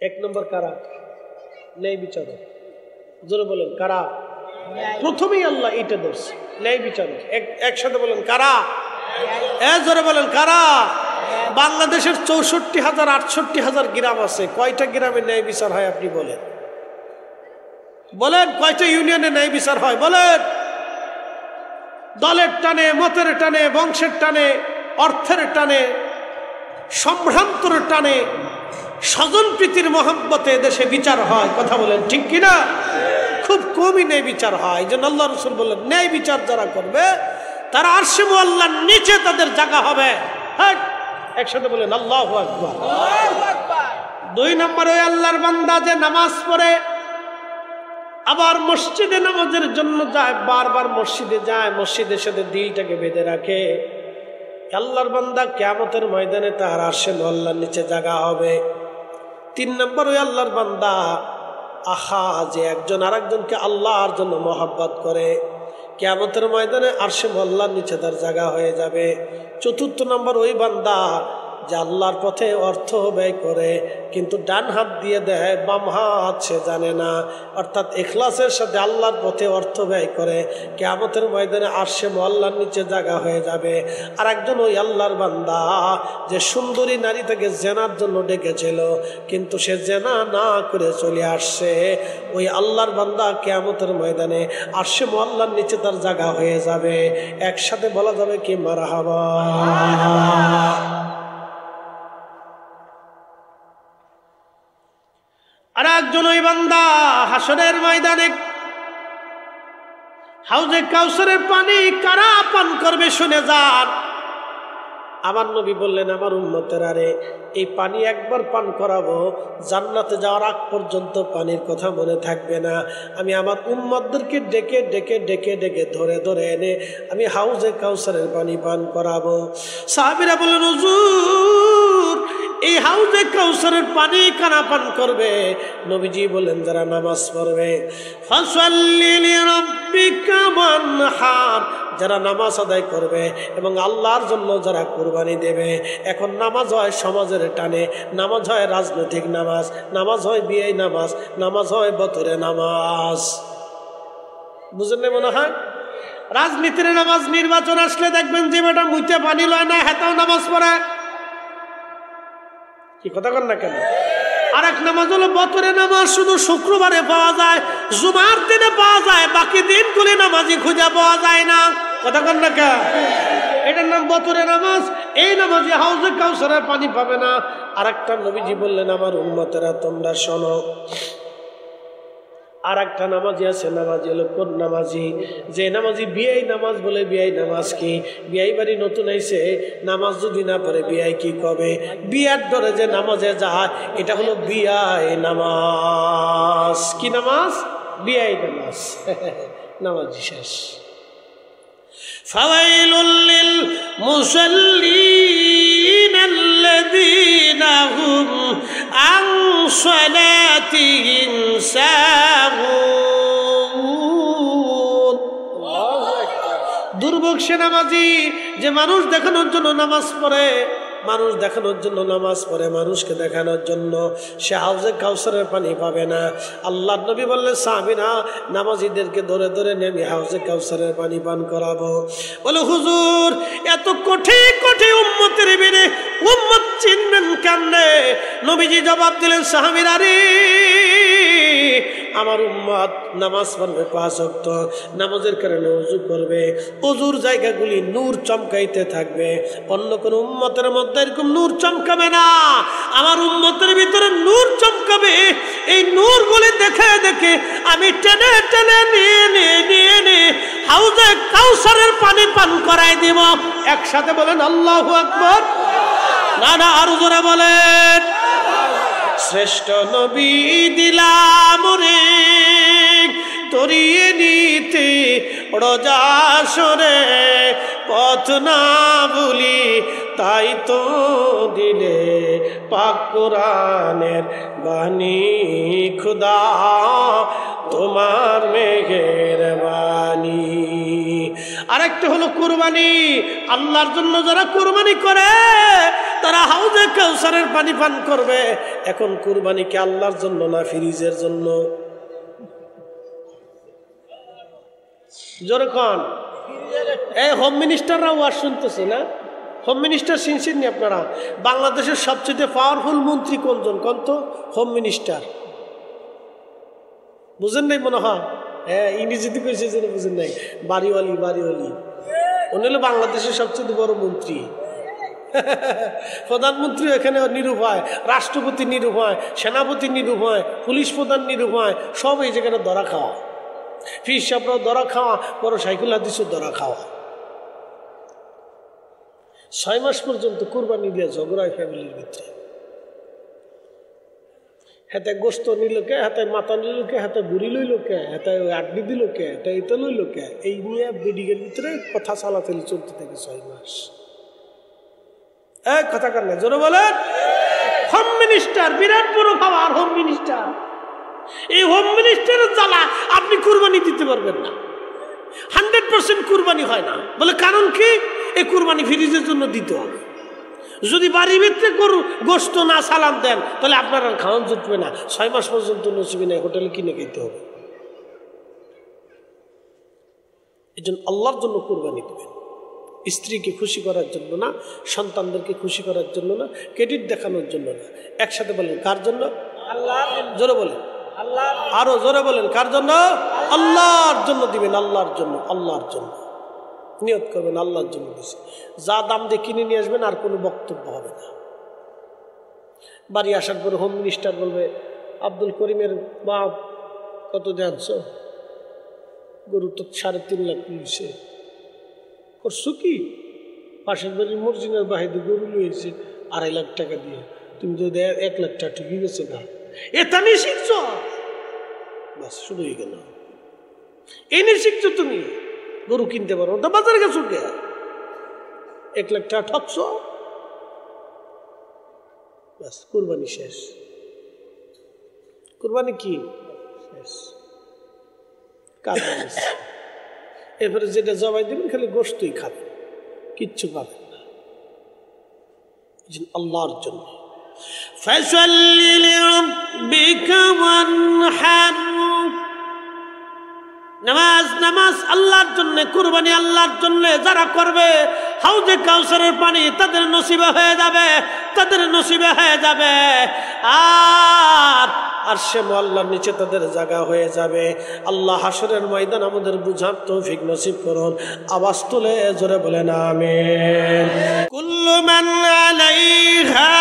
1 নম্বর কারা? ন্যায় বিচারক। জোরে বলেন কারা? প্রথমেই আল্লাহ এটা ধরছে, ন্যায় বিচারক। একসাথে বলেন কারা? জোরে বলেন কারা? বাংলাদেশের 64,000-68,000 গ্রাম আছে, কয়টা গ্রামে ন্যায় বিচার হয় আপনি বলেন? বলেন কয়টা ইউনিয়নে ন্যায় বিচার হয়? বলেন। দলের টানে, মতের টানে, বংশের টানে, অর্থের টানে, সম্ভ্রান্তর টানে, স্বজন প্রীতির মহব্বতে দেশে বিচার হয়। কথা বলেন ঠিক কিনা? খুব কমই ন্যায় বিচার হয়। যেন আল্লাহ রাসূল বললেন, ন্যায় বিচার যারা করবে তারা আরশে আল্লাহর নিচে তাদের জায়গা হবে। হ্যাঁ, একসাথে বলেন আল্লাহু আকবার। 2 নম্বরে আল্লাহর বান্দা যে নামাজ পড়ে, আবার মসজিদে নামাজের জন্য যায়, বারবার মসজিদে যায়, মসজিদের সাথে দিলটাকে বেঁধে রাখে। আল্লাহর বান্দা কিয়ামতের ময়দানে তার আরশে আল্লাহর নিচে জায়গা হবে। 3 নম্বর ওই আল্লাহর বান্দা আহা যে একজন আরেকজনকে আল্লাহর জন্য মহব্বত করে, কিয়ামতের ময়দানে আরশে আল্লাহর নিচে তার জায়গা হয়ে যাবে। 4 নম্বর ওই বান্দা যে আল্লাহর পথে অর্থ ব্যয় করে কিন্তু ডান হাত দিয়ে দেয়, বাম হাত সে জানে না, অর্থাৎ ইখলাসের সাথে আল্লাহর পথে অর্থ ব্যয় করে, কিয়ামতের ময়দানে আরশে আল্লাহর নিচে জায়গা হয়ে যাবে। আর একজন ওই আল্লাহর বান্দা যে সুন্দরী নারী তাকে জেনার জন্য ডেকেছিল কিন্তু সে জেনা না করে চলে আসছে, ওই আল্লাহর বান্দা কিয়ামতের ময়দানে আরশে আল্লাহর নিচে তার জায়গা হয়ে যাবে। একসাথে বলা যাবে কি মারহাবা। আর একজন ওই বান্দা হাসরের ময়দানে হাউজে কাউসারের পানি কারা পান করবে শুনে যান। আমার নবী বললেন, আমার উম্মতের আরে এই পানি একবার পান করাবো, জান্নাতে যাওয়ার আগ পর্যন্ত পানির কথা মনে থাকবে না। আমি আমার উম্মতদেরকে ডেকে ডেকে ডেকে ডেকে ধরে ধরে এনে আমি হাউজে কাউসারের পানি পান করাবো। সাহাবীরা বললেন, হুজুর এই হাউজে কাউসারের পানি কারা পান করবে? নবীজি বলেন, যারা নামাজ পড়বে। ফাসাল্লি লিরাব্বিকা ওয়ানহার, যারা নামাজ আদায় করবে এবং আল্লাহর জন্য যারা কুরবানি দেবে। এখন নামাজ হয় সমাজের টানে, নামাজ হয় রাজনৈতিক নামাজ, নামাজ হয় বিয়ে নামাজ, নামাজ হয় বতরে নামাজ। বুঝেন না মনে হয়? রাজনীতির নামাজ, নির্বাচন আসলে দেখবেন যে বেটা মুইতে পানি লয় না, হেতাও নামাজ পড়ে। কি কথা কন না কেন? আর এক নামাজ হলো বতরে নামাজ, শুধু শুক্রবারে পাওয়া যায়, জুমার দিনে পাওয়া যায়, বাকি দিনগুলি নামাজি খুঁজে পাওয়া যায় না। কথা কন না কেন? এটার নাম বতরে নামাজ। এই নামাজে হাউজে কাউসারের পানি পাবে না। আর একটা নবীজি বললেন, আমার উম্মতেরা তোমরা শোনো, আর একটা নামাজি আছে, নামাজি হলো কোন নামাজি? যে নামাজি বিয়াই নামাজ বলে। বিয়াই নামাজ কি? বিয়াই বাড়ি নতুন আইছে, নামাজ যদি না পড়ে বিয়াই কি কবে? বিয়ার ধরে যে নামাজে যায় এটা হলো বিয়াই নামাজ। কি নামাজ? বিয়াই নামাজ। নামাজি শেষ। ফাওয়াইলুল লিল মুসাল্লিন আল্লাযীনা হুম আন সালাতিহিম সাহুন। দুর্ভোগ সে নামাজি যে মানুষ দেখানোর জন্য নামাজ পড়ে, মানুষ দেখানোর জন্য নামাজ পড়ে, মানুষকে দেখানোর জন্য। সে হাউজে কাউসারের পানি পাবে না। আল্লাহ নবী বললেন, সাহাবীরা নামাজিদেরকে ধরে ধরে নেমে হাউজে কাউসারের পানি পান করাবো। বলে, হুজুর এত কোটি কোটি উম্মতের ভিড়ে উম্মত চিনবেন কেমনে? নবীজি জবাব দিলেন, সাহাবীরা রে, আমার উম্মত নামাজ পড়বে 5 ওয়াক্ত, নামাজের কারণে ওযু করবে, ওযুর জায়গাগুলি নূর চমকাইতে থাকবে। অন্য কোন উম্মতের মধ্যে এরকম নূর চমকাবে না, আমার উম্মতের ভিতরে নূর চমকাবে। এই নূরগুলি দেখে দেখে আমি টেনে টেনে নিয়ে নিয়ে নিয়ে নিয়ে হাউজে কাউসারের পানি পান করাই দিব। একসাথে বলেন আল্লাহু আকবার। না না, আরো জোরে বলেন। শ্রেষ্ঠ নবী দিলাম রে তরিয়ে নিতে রোজা সরে, পথ না ভুলি তাই তো দিলে পাক কোরআনের বাণী। খুদা তোমার মেহেরবানি। আরেকটা হলো কুরবানি। আল্লাহর জন্য যারা কুরবানি করে তারা হাউজে কাউসারের পানি পান করবে। এখন কুরবানি কি আল্লাহর জন্য না ফ্রিজের জন্য? যখন এই হোম মিনিস্টাররা ওয়াজ শুনতেছে না, হোম মিনিস্টার শুনছেন নি আপনারা? বাংলাদেশের সবচেয়ে পাওয়ারফুল মন্ত্রী কোনজন কোন তো? Home minister. বুঝেন নাই মনে হয়? হ্যাঁ, ইংরেজিতে কইছে যে বুঝেন নাই। বাড়িওয়ালি, বাড়িওয়ালি উনি হলো বাংলাদেশের সবচেয়ে বড় মন্ত্রী। প্রধানমন্ত্রী এখানে নিরুপায়, রাষ্ট্রপতি নিরুপায়, সেনাপতি নিরুপায়, পুলিশ প্রধান নিরুপায়, সব এই জায়গাটা ধরা খাওয়া। ফির সাহেবরাও ধরা খাওয়া, বড় সাইকুল হাদিসও ধরা খাওয়া। 6 মাস পর্যন্ত কুরবানি দিয়ে ঝগড়ায় ফ্যামিলির ভিতরে। হাতে গোস্ত নিল কে, হাতে মাথা নিল কে, হাতে বুড়ি লইল কে, হাতে আড্ডি দিল কে, হাতে ইটা লইল কে, এই নিয়ে বিডিগের ভিতরে কথা চালাচালি চলতে থাকে 6 মাস। এক কথা কার না, জোরে বলেন। হোম মিনিস্টার, বিরাট বড় পাওয়ার হোম মিনিস্টার। এই হোম মিনিস্টারের জ্বালা আপনি কুরবানি দিতে পারবেন না, 100% কুরবানি হয় না। বলে কারণ কি? এই কুরবানি ফ্রিজের জন্য দিতে হবে। যদি বাড়ির ভিতরে গোস্ত না সালাম দেন তাহলে আপনার আর খাওয়ান জুটবে না, 6 মাস পর্যন্ত নসিবে নাই, হোটেলে কিনে খেতে হবে। এই জন্য আল্লাহর জন্য কুরবানি দেবেন, স্ত্রীকে খুশি করার জন্য না, সন্তানদেরকে খুশি করার জন্য না, ক্রেডিট দেখানোর জন্য না। একসাথে বলেন কার জন্য? আল্লাহ। জোরে বলেন আল্লাহ, আরো জোরে বলেন কার জন্য? আল্লাহর জন্য দিবেন, আল্লাহর জন্য, আল্লাহর জন্য নিয়ত করবেন, আল্লাহর জন্য দিছি। যা দাম দিয়ে কিনে নিয়ে আসবেন, আর কোনো বক্তব্য হবে না। বাড়ি আসার পরে হোম মিনিস্টার বলবে, আব্দুল করিমের বাপ কত জানছো? গরু তো 3.5 লাখ নিয়েছে। করছো কি? পাশের বাড়ির মর্জিনার বাহিদে গরু লইছে 2.5 লাখ টাকা দিয়ে, তুমি তো 1 লাখ টাকা ঠিকই গেছে না। এটা নিয়ে শিখছো? বাস শুরু হয়ে গেল। এই নিয়ে শিখছো তুমি? গরু কিনতে পারো তা বাজারে গেছো কে? 1 লাখ টাকা ঠকছো, বাস কুরবানি শেষ। কুরবানি কি শেষ, কাজ। এরপরে যেটা জবাই দেবেন খালি গোশতই খাবেন, কিচ্ছু পাবেন না। আল্লাহর জন্য ফাসাল্লি লিরাব্বিকা ওয়ানহার, নামাজ নামাজ আল্লাহর জন্য, কুরবানি আল্লাহর জন্য। যারা করবে হাউজে কাউসারের পানি তাদের নসিবে হয়ে যাবে, তাদের নসিবে হয়ে যাবে। আর আরশে মুআল্লার নিচে তাদের জায়গা হয়ে যাবে। আল্লাহ হাসরের ময়দান আমাদের বুঝার তৌফিক নসিব করুন। আওয়াজ তুলে জোরে বলেন আমিন। কুল্লু মান আলাইহা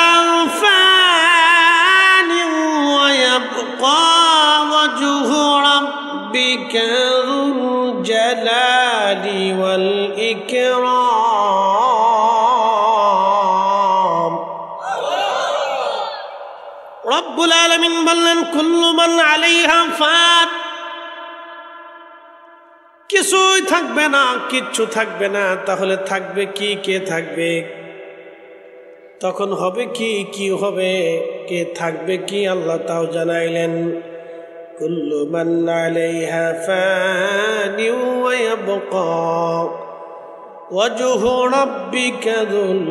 ফানি ওয়া ইয়াবকা ওয়াজহু রাব্বিকা যুল জালালি ওয়াল ইকরাম। রব্বুল আলামিন বললেন, কুল্লু মান আলাইহা ফান, কিছুই থাকবে না, কিচ্ছু থাকবে না। তাহলে থাকবে কি? কে থাকবে? তখন হবে কি? কি হবে? কে থাকবে কি? আল্লাহ তাও জানাইলেন, কুল্লু মান আলাইহা ফানি ওয়া ইয়াবকা ওয়াজহু রাব্বিকা যুল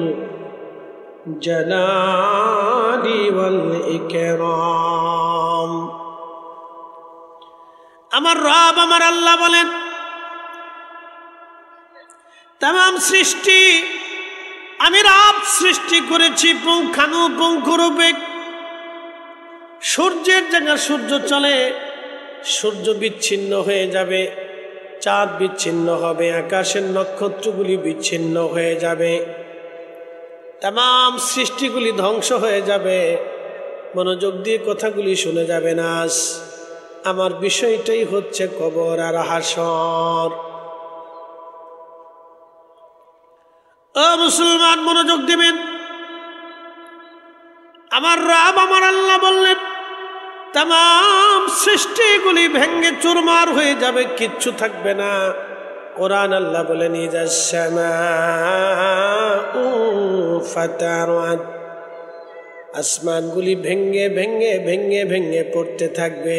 জালালি ওয়াল ইকরাম। আমার রব আমার আল্লাহ বলেন, तमाम সৃষ্টি আমি রব সৃষ্টি করেছি পুঙ্খানুপুঙ্খরূপে। সূর্যের জায়গায় সূর্য চলে, সূর্য বিচ্ছিন্ন হয়ে যাবে, চাঁদ বিচ্ছিন্ন হবে, আকাশের নক্ষত্রগুলি বিচ্ছিন্ন হয়ে যাবে, तमाम সৃষ্টিগুলি ধ্বংস হয়ে যাবে। মনোযোগ দিয়ে কথাগুলি শুনে যাবে না। আমার বিষয়টাই হচ্ছে কবর আর হাসর। ও মুসলমান, মনোযোগ দিবেন। আমার রব আমার আল্লাহ বললেন, तमाम সৃষ্টিগুলি ভেঙ্গে চুরমার হয়ে যাবে, কিচ্ছু থাকবে না। কোরআন আল্লাহ বলেন, ইযাস সামাউ ফাতারাত, আসমানগুলি ভেঙ্গে ভেঙ্গে ভেঙ্গে ভেঙ্গে পড়তে থাকবে।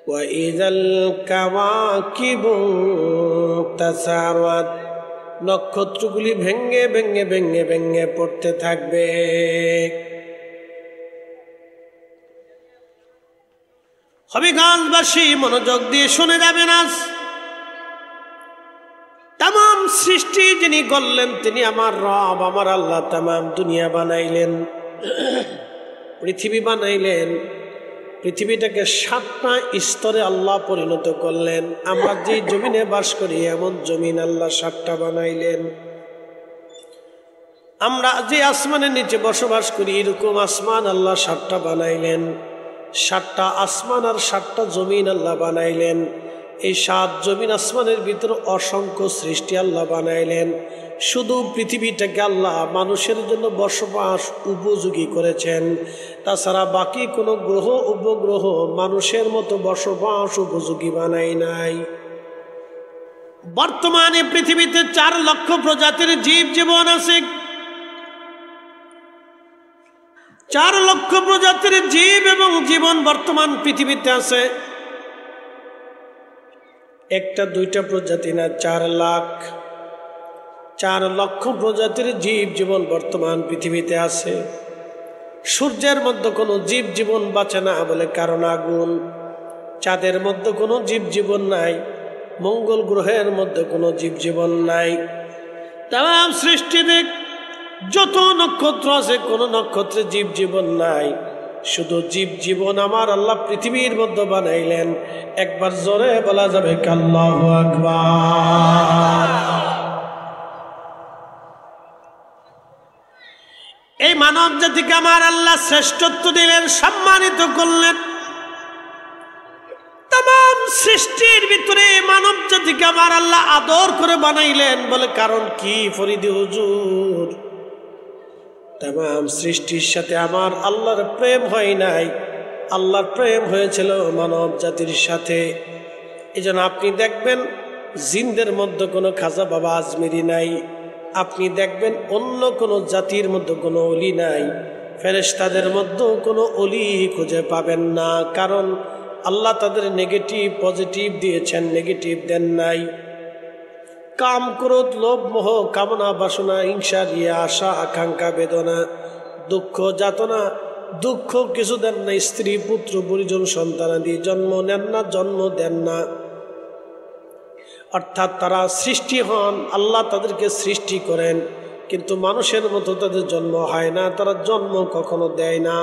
ওয়া ইযাল কাওয়াকিবু তাসারাত, নক্ষত্রগুলি ভেঙ্গে ভেঙ্গে ভেঙ্গে ভেঙ্গে পড়তে থাকবে। হবিগঞ্জবাসী মনোযোগ দিয়ে শুনে যাবেন। আজ तमाम সৃষ্টি যিনি করলেন তিনি আমার রব আমার আল্লাহ। तमाम দুনিয়া বানাইলেন, পৃথিবী বানাইলেন। পৃথিবীটাকে 7টা স্তরে আল্লাহ পরিণত করলেন। আমরা যে জমিনে বাস করি এমন জমিন আল্লাহ 7টা বানাইলেন। আমরা যে আসমানের নিচে বসবাস করি এরকম আসমান আল্লাহ 7টা বানাইলেন। 7টা আসমান আর 7টা জমিন আল্লাহ বানাইলেন। এই 7 জমিন আসমানের ভিতর অসংখ্য সৃষ্টি আল্লাহ বানাইলেন। শুধু পৃথিবীটাকে আল্লাহ মানুষের জন্য বসবাস উপযোগী করেছেন, তাছাড়া বাকি কোনো গ্রহ উপগ্রহ মানুষের মতো বসবাস উপযোগী বানাই নাই। বর্তমানে পৃথিবীতে 4 লক্ষ প্রজাতির জীব জীবন আছে। 4 লক্ষ প্রজাতির জীব এবং জীবন বর্তমান পৃথিবীতে আছে। 1টা 2টা প্রজাতি না, 4 লাখ 4 লক্ষ প্রজাতির জীব জীবন বর্তমান পৃথিবীতে আছে। সূর্যের মধ্যে কোনো জীব জীবন বাঁচে না বলে কারণ আগুন। চাঁদের মধ্যে কোনো জীব জীবন নাই, মঙ্গল গ্রহের মধ্যে কোনো জীব জীবন নাই। তাম সৃষ্টিতে যত নক্ষত্র আছে কোনো নক্ষত্রে জীব জীবন নাই, শুধু জীব জীবন আমার আল্লাহ পৃথিবীর মধ্যে বানাইলেন। একবার জোরে বলা যাবে আল্লাহু আকবার। এই মানব জাতিকে আমার আল্লাহ শ্রেষ্ঠত্ব দিলেন, সম্মানিত করলেন। তাম সৃষ্টির ভিতরে মানব জাতিকে আমার আল্লাহ আদর করে বানাইলেন বলে কারণ কি ফরিদি হুজুর? তাম সৃষ্টির সাথে আমার আল্লাহর প্রেম হয় নাই, আল্লাহর প্রেম হয়েছিল মানব জাতির সাথে। এই জন্য আপনি দেখবেন জিনদের মধ্যে কোনো খাজা বাবা আজমিরি নাই, আপনি দেখবেন অন্য কোনো জাতির মধ্যে কোনো অলি নাই, ফেরেশতাদের মধ্যেও কোনো অলি খুঁজে পাবেন না। কারণ আল্লাহ তাদের নেগেটিভ পজিটিভ দিয়েছেন, নেগেটিভ দেন নাই। কাম, ক্রোধ, লোভ, মোহ, কামনা, বাসনা, হিংসা, রিয়া, আশা, আকাঙ্ক্ষা, বেদনা, দুঃখ, যাতনা, দুঃখ কিছু দেন না। স্ত্রী, পুত্র, পরিজন, সন্তানাদি জন্ম নেন না, জন্ম দেন না। অর্থাৎ তারা সৃষ্টি হন, আল্লাহ তাদেরকে সৃষ্টি করেন, কিন্তু মানুষের মতো তাদের জন্ম হয় না, তারা জন্ম কখনো দেয় না।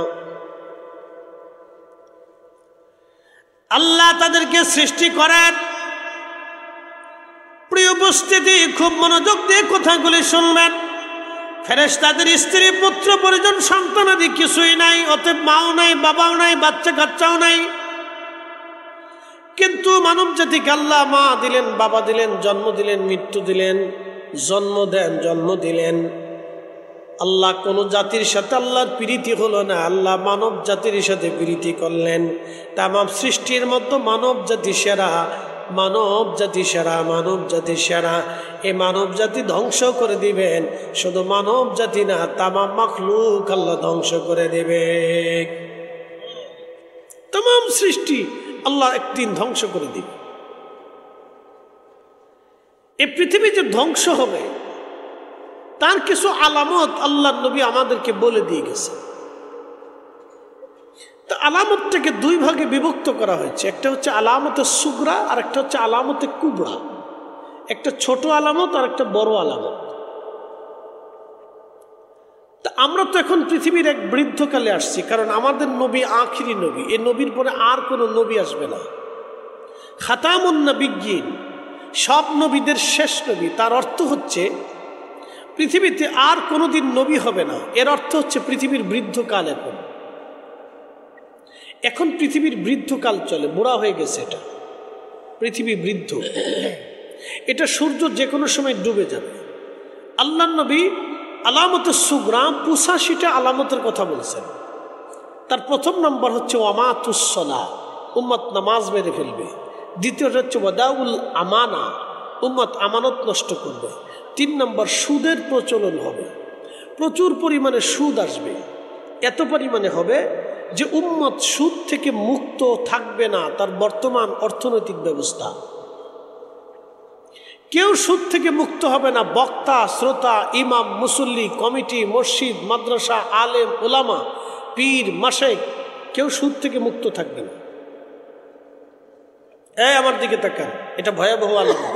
আল্লাহ তাদেরকে সৃষ্টি করেন। প্রিয় উপস্থিতি, খুব মনোযোগ দিয়ে কথাগুলি শুনবেন। ফেরেশতাদের স্ত্রী, পুত্র, পরিজন, সন্তানাদি কিছুই নাই, অতএব মাও নাই, বাবাও নাই, বাচ্চা কাচ্চাও নাই। কিন্তু মানব জাতিকে আল্লাহ মা দিলেন, বাবা দিলেন, জন্ম দিলেন, মৃত্যু দিলেন, জন্ম দেন, জন্ম দিলেন। আল্লাহ কোন জাতির সাথে আল্লাহর প্রীতি হলো না, আল্লাহ মানব জাতির সাথে প্রীতি করলেন। তাম সৃষ্টির মধ্যে মানব জাতি সেরা, মানব জাতি সেরা, মানব জাতি সেরা। এই মানব জাতি ধ্বংস করে দিবেন, শুধু মানব জাতি না, তামাম মাখলুক আল্লাহ ধ্বংস করে দেবে। তাম সৃষ্টি আল্লাহ একদিন ধ্বংস করে দিবে। এই পৃথিবী যে ধ্বংস হবে তার কিছু আলামত আল্লাহ নবী আমাদেরকে বলে দিয়ে গেছে। তা আলামতটাকে 2 ভাগে বিভক্ত করা হয়েছে। একটা হচ্ছে আলামতে সুগরা আর একটা হচ্ছে আলামতে কুবরা। একটা ছোট আলামত আর একটা বড় আলামত। তা আমরা তো এখন পৃথিবীর এক বৃদ্ধকালে আসছি, কারণ আমাদের নবী আখিরি নবী, এই নবীর পরে আর কোনো নবী আসবে না। খাতামুন নবিয়্যিন, সব নবীদের শেষ নবী। তার অর্থ হচ্ছে পৃথিবীতে আর কোনোদিন নবী হবে না। এর অর্থ হচ্ছে পৃথিবীর বৃদ্ধকাল। এখন পৃথিবীর বৃদ্ধকাল চলে, বুড়া হয়ে গেছে এটা, পৃথিবী বৃদ্ধ। এটা সূর্য যে কোনো সময় ডুবে যাবে। আল্লাহ নবী আলামতে সুগরা 85টা আলামতের কথা বলছেন। তার প্রথম নম্বর হচ্ছে ওয়ামাতুসসালাহ, উম্মত নামাজ মেরে ফেলবে। দ্বিতীয়টা হচ্ছে ওয়াদাউল আমানা, উম্মত আমানত নষ্ট করবে। 3 নম্বর সুদের প্রচলন হবে, প্রচুর পরিমাণে সুদ আসবে। এত পরিমাণে হবে যে উম্মত সুদ থেকে মুক্ত থাকবে না। তার বর্তমান অর্থনৈতিক ব্যবস্থা, কেউ সুদ থেকে মুক্ত হবে না। বক্তা, শ্রোতা, ইমাম, মুসল্লি, কমিটি, মসজিদ, মাদ্রাসা, আলেম, ওলামা, পীর, মাশেখ, কেউ সুদ থেকে মুক্ত থাকবে না। আমার দিকে তাকান, এটা ভয়াবহ আলামত।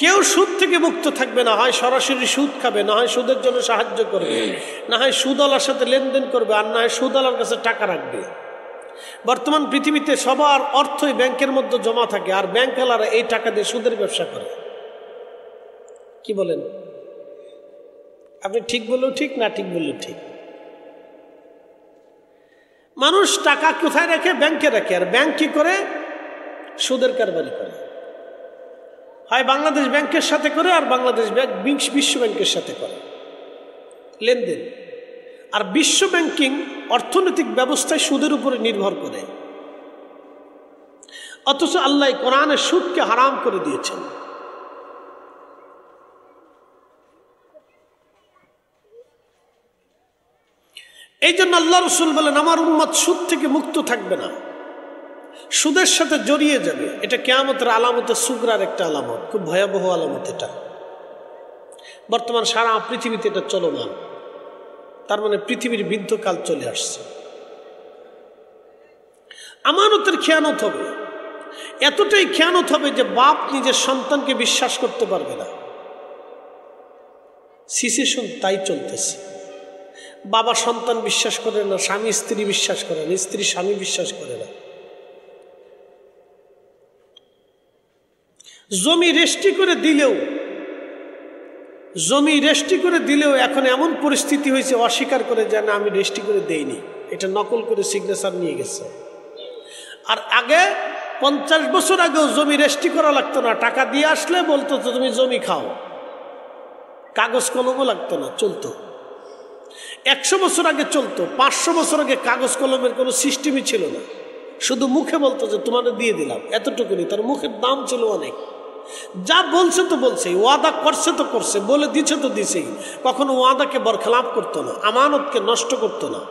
কেউ সুদ থেকে মুক্ত থাকবে না। হয় সরাসরি সুদ খাবে, না হয় সুদের জন্য সাহায্য করবে, না হয় সুদওয়ালার সাথে লেনদেন করবে, আর না হয় সুদওয়ালার কাছে টাকা রাখবে। বর্তমান পৃথিবীতে সবার অর্থই ব্যাংকের মধ্যে জমা থাকে, আর ব্যাংকওয়ালারা এই টাকা দিয়ে সুদের ব্যবসা করে। কি বলেন? আপনি ঠিক বললেও ঠিক, না ঠিক বললেও ঠিক। মানুষ টাকা কোথায় রাখে? ব্যাংকে রাখে। আর ব্যাংক কি করে? সুদের কারবারি করে, হয় বাংলাদেশ ব্যাংকের সাথে করে আর বাংলাদেশ ব্যাংক বিশ্ব ব্যাংকের সাথে করে লেনদেন। আর বিশ্ব ব্যাংকিং অর্থনৈতিক ব্যবস্থায় সুদের উপরে নির্ভর করে, অথচ আল্লাহ কোরআনে সুদকে হারাম করে দিয়েছেন। এই জন্য আল্লাহ রসুল বলেন আমার উম্মত সুদ থেকে মুক্ত থাকবে না, সুদের সাথে জড়িয়ে যাবে। এটা কিয়ামতের আলামতের সুগরার একটা আলামত, খুব ভয়াবহ আলামত। এটা বর্তমান সারা পৃথিবীতে এটা চলমান। তার মানে পৃথিবীর বৃদ্ধকাল চলে আসছে। আমানতের খেয়ানত হবে, এতটাই খেয়ানত হবে যে বাপ নিজের সন্তানকে বিশ্বাস করতে পারবে না। সিচুয়েশন তাই চলতেছে। বাবা সন্তান বিশ্বাস করে না, স্বামী স্ত্রী বিশ্বাস করে না, স্ত্রী স্বামী বিশ্বাস করে না। জমি রেস্ট্রি করে দিলেও এখন এমন পরিস্থিতি হয়েছে অস্বীকার করে যায় না, আমি রেস্ট্রি করে দেইনি, এটা নকল করে সিগনেচার নিয়ে গেছে। আর আগে 50 বছর আগেও জমি রেস্ট্রি করা লাগতো না, টাকা দিয়ে আসলে বলতো তো তুমি জমি খাও, কাগজ কলমও লাগতো না, চলতো। 100 বছর আগে চলতো, 500 বছর আগে কাগজ কলমের কোনো সিস্টেমই ছিল না, শুধু মুখে বলতো যে তোমাদের দিয়ে দিলাম, এতটুকুনি। তার মুখের দাম ছিল অনেক। যা বলছে তো বলছেই, ওয়াদা করছে তো করছে, বলে দিচ্ছে তো দিছেই। কখনো ওয়াদাকে বরখেলাপ করতো না, আমানতকে নষ্ট করতো না।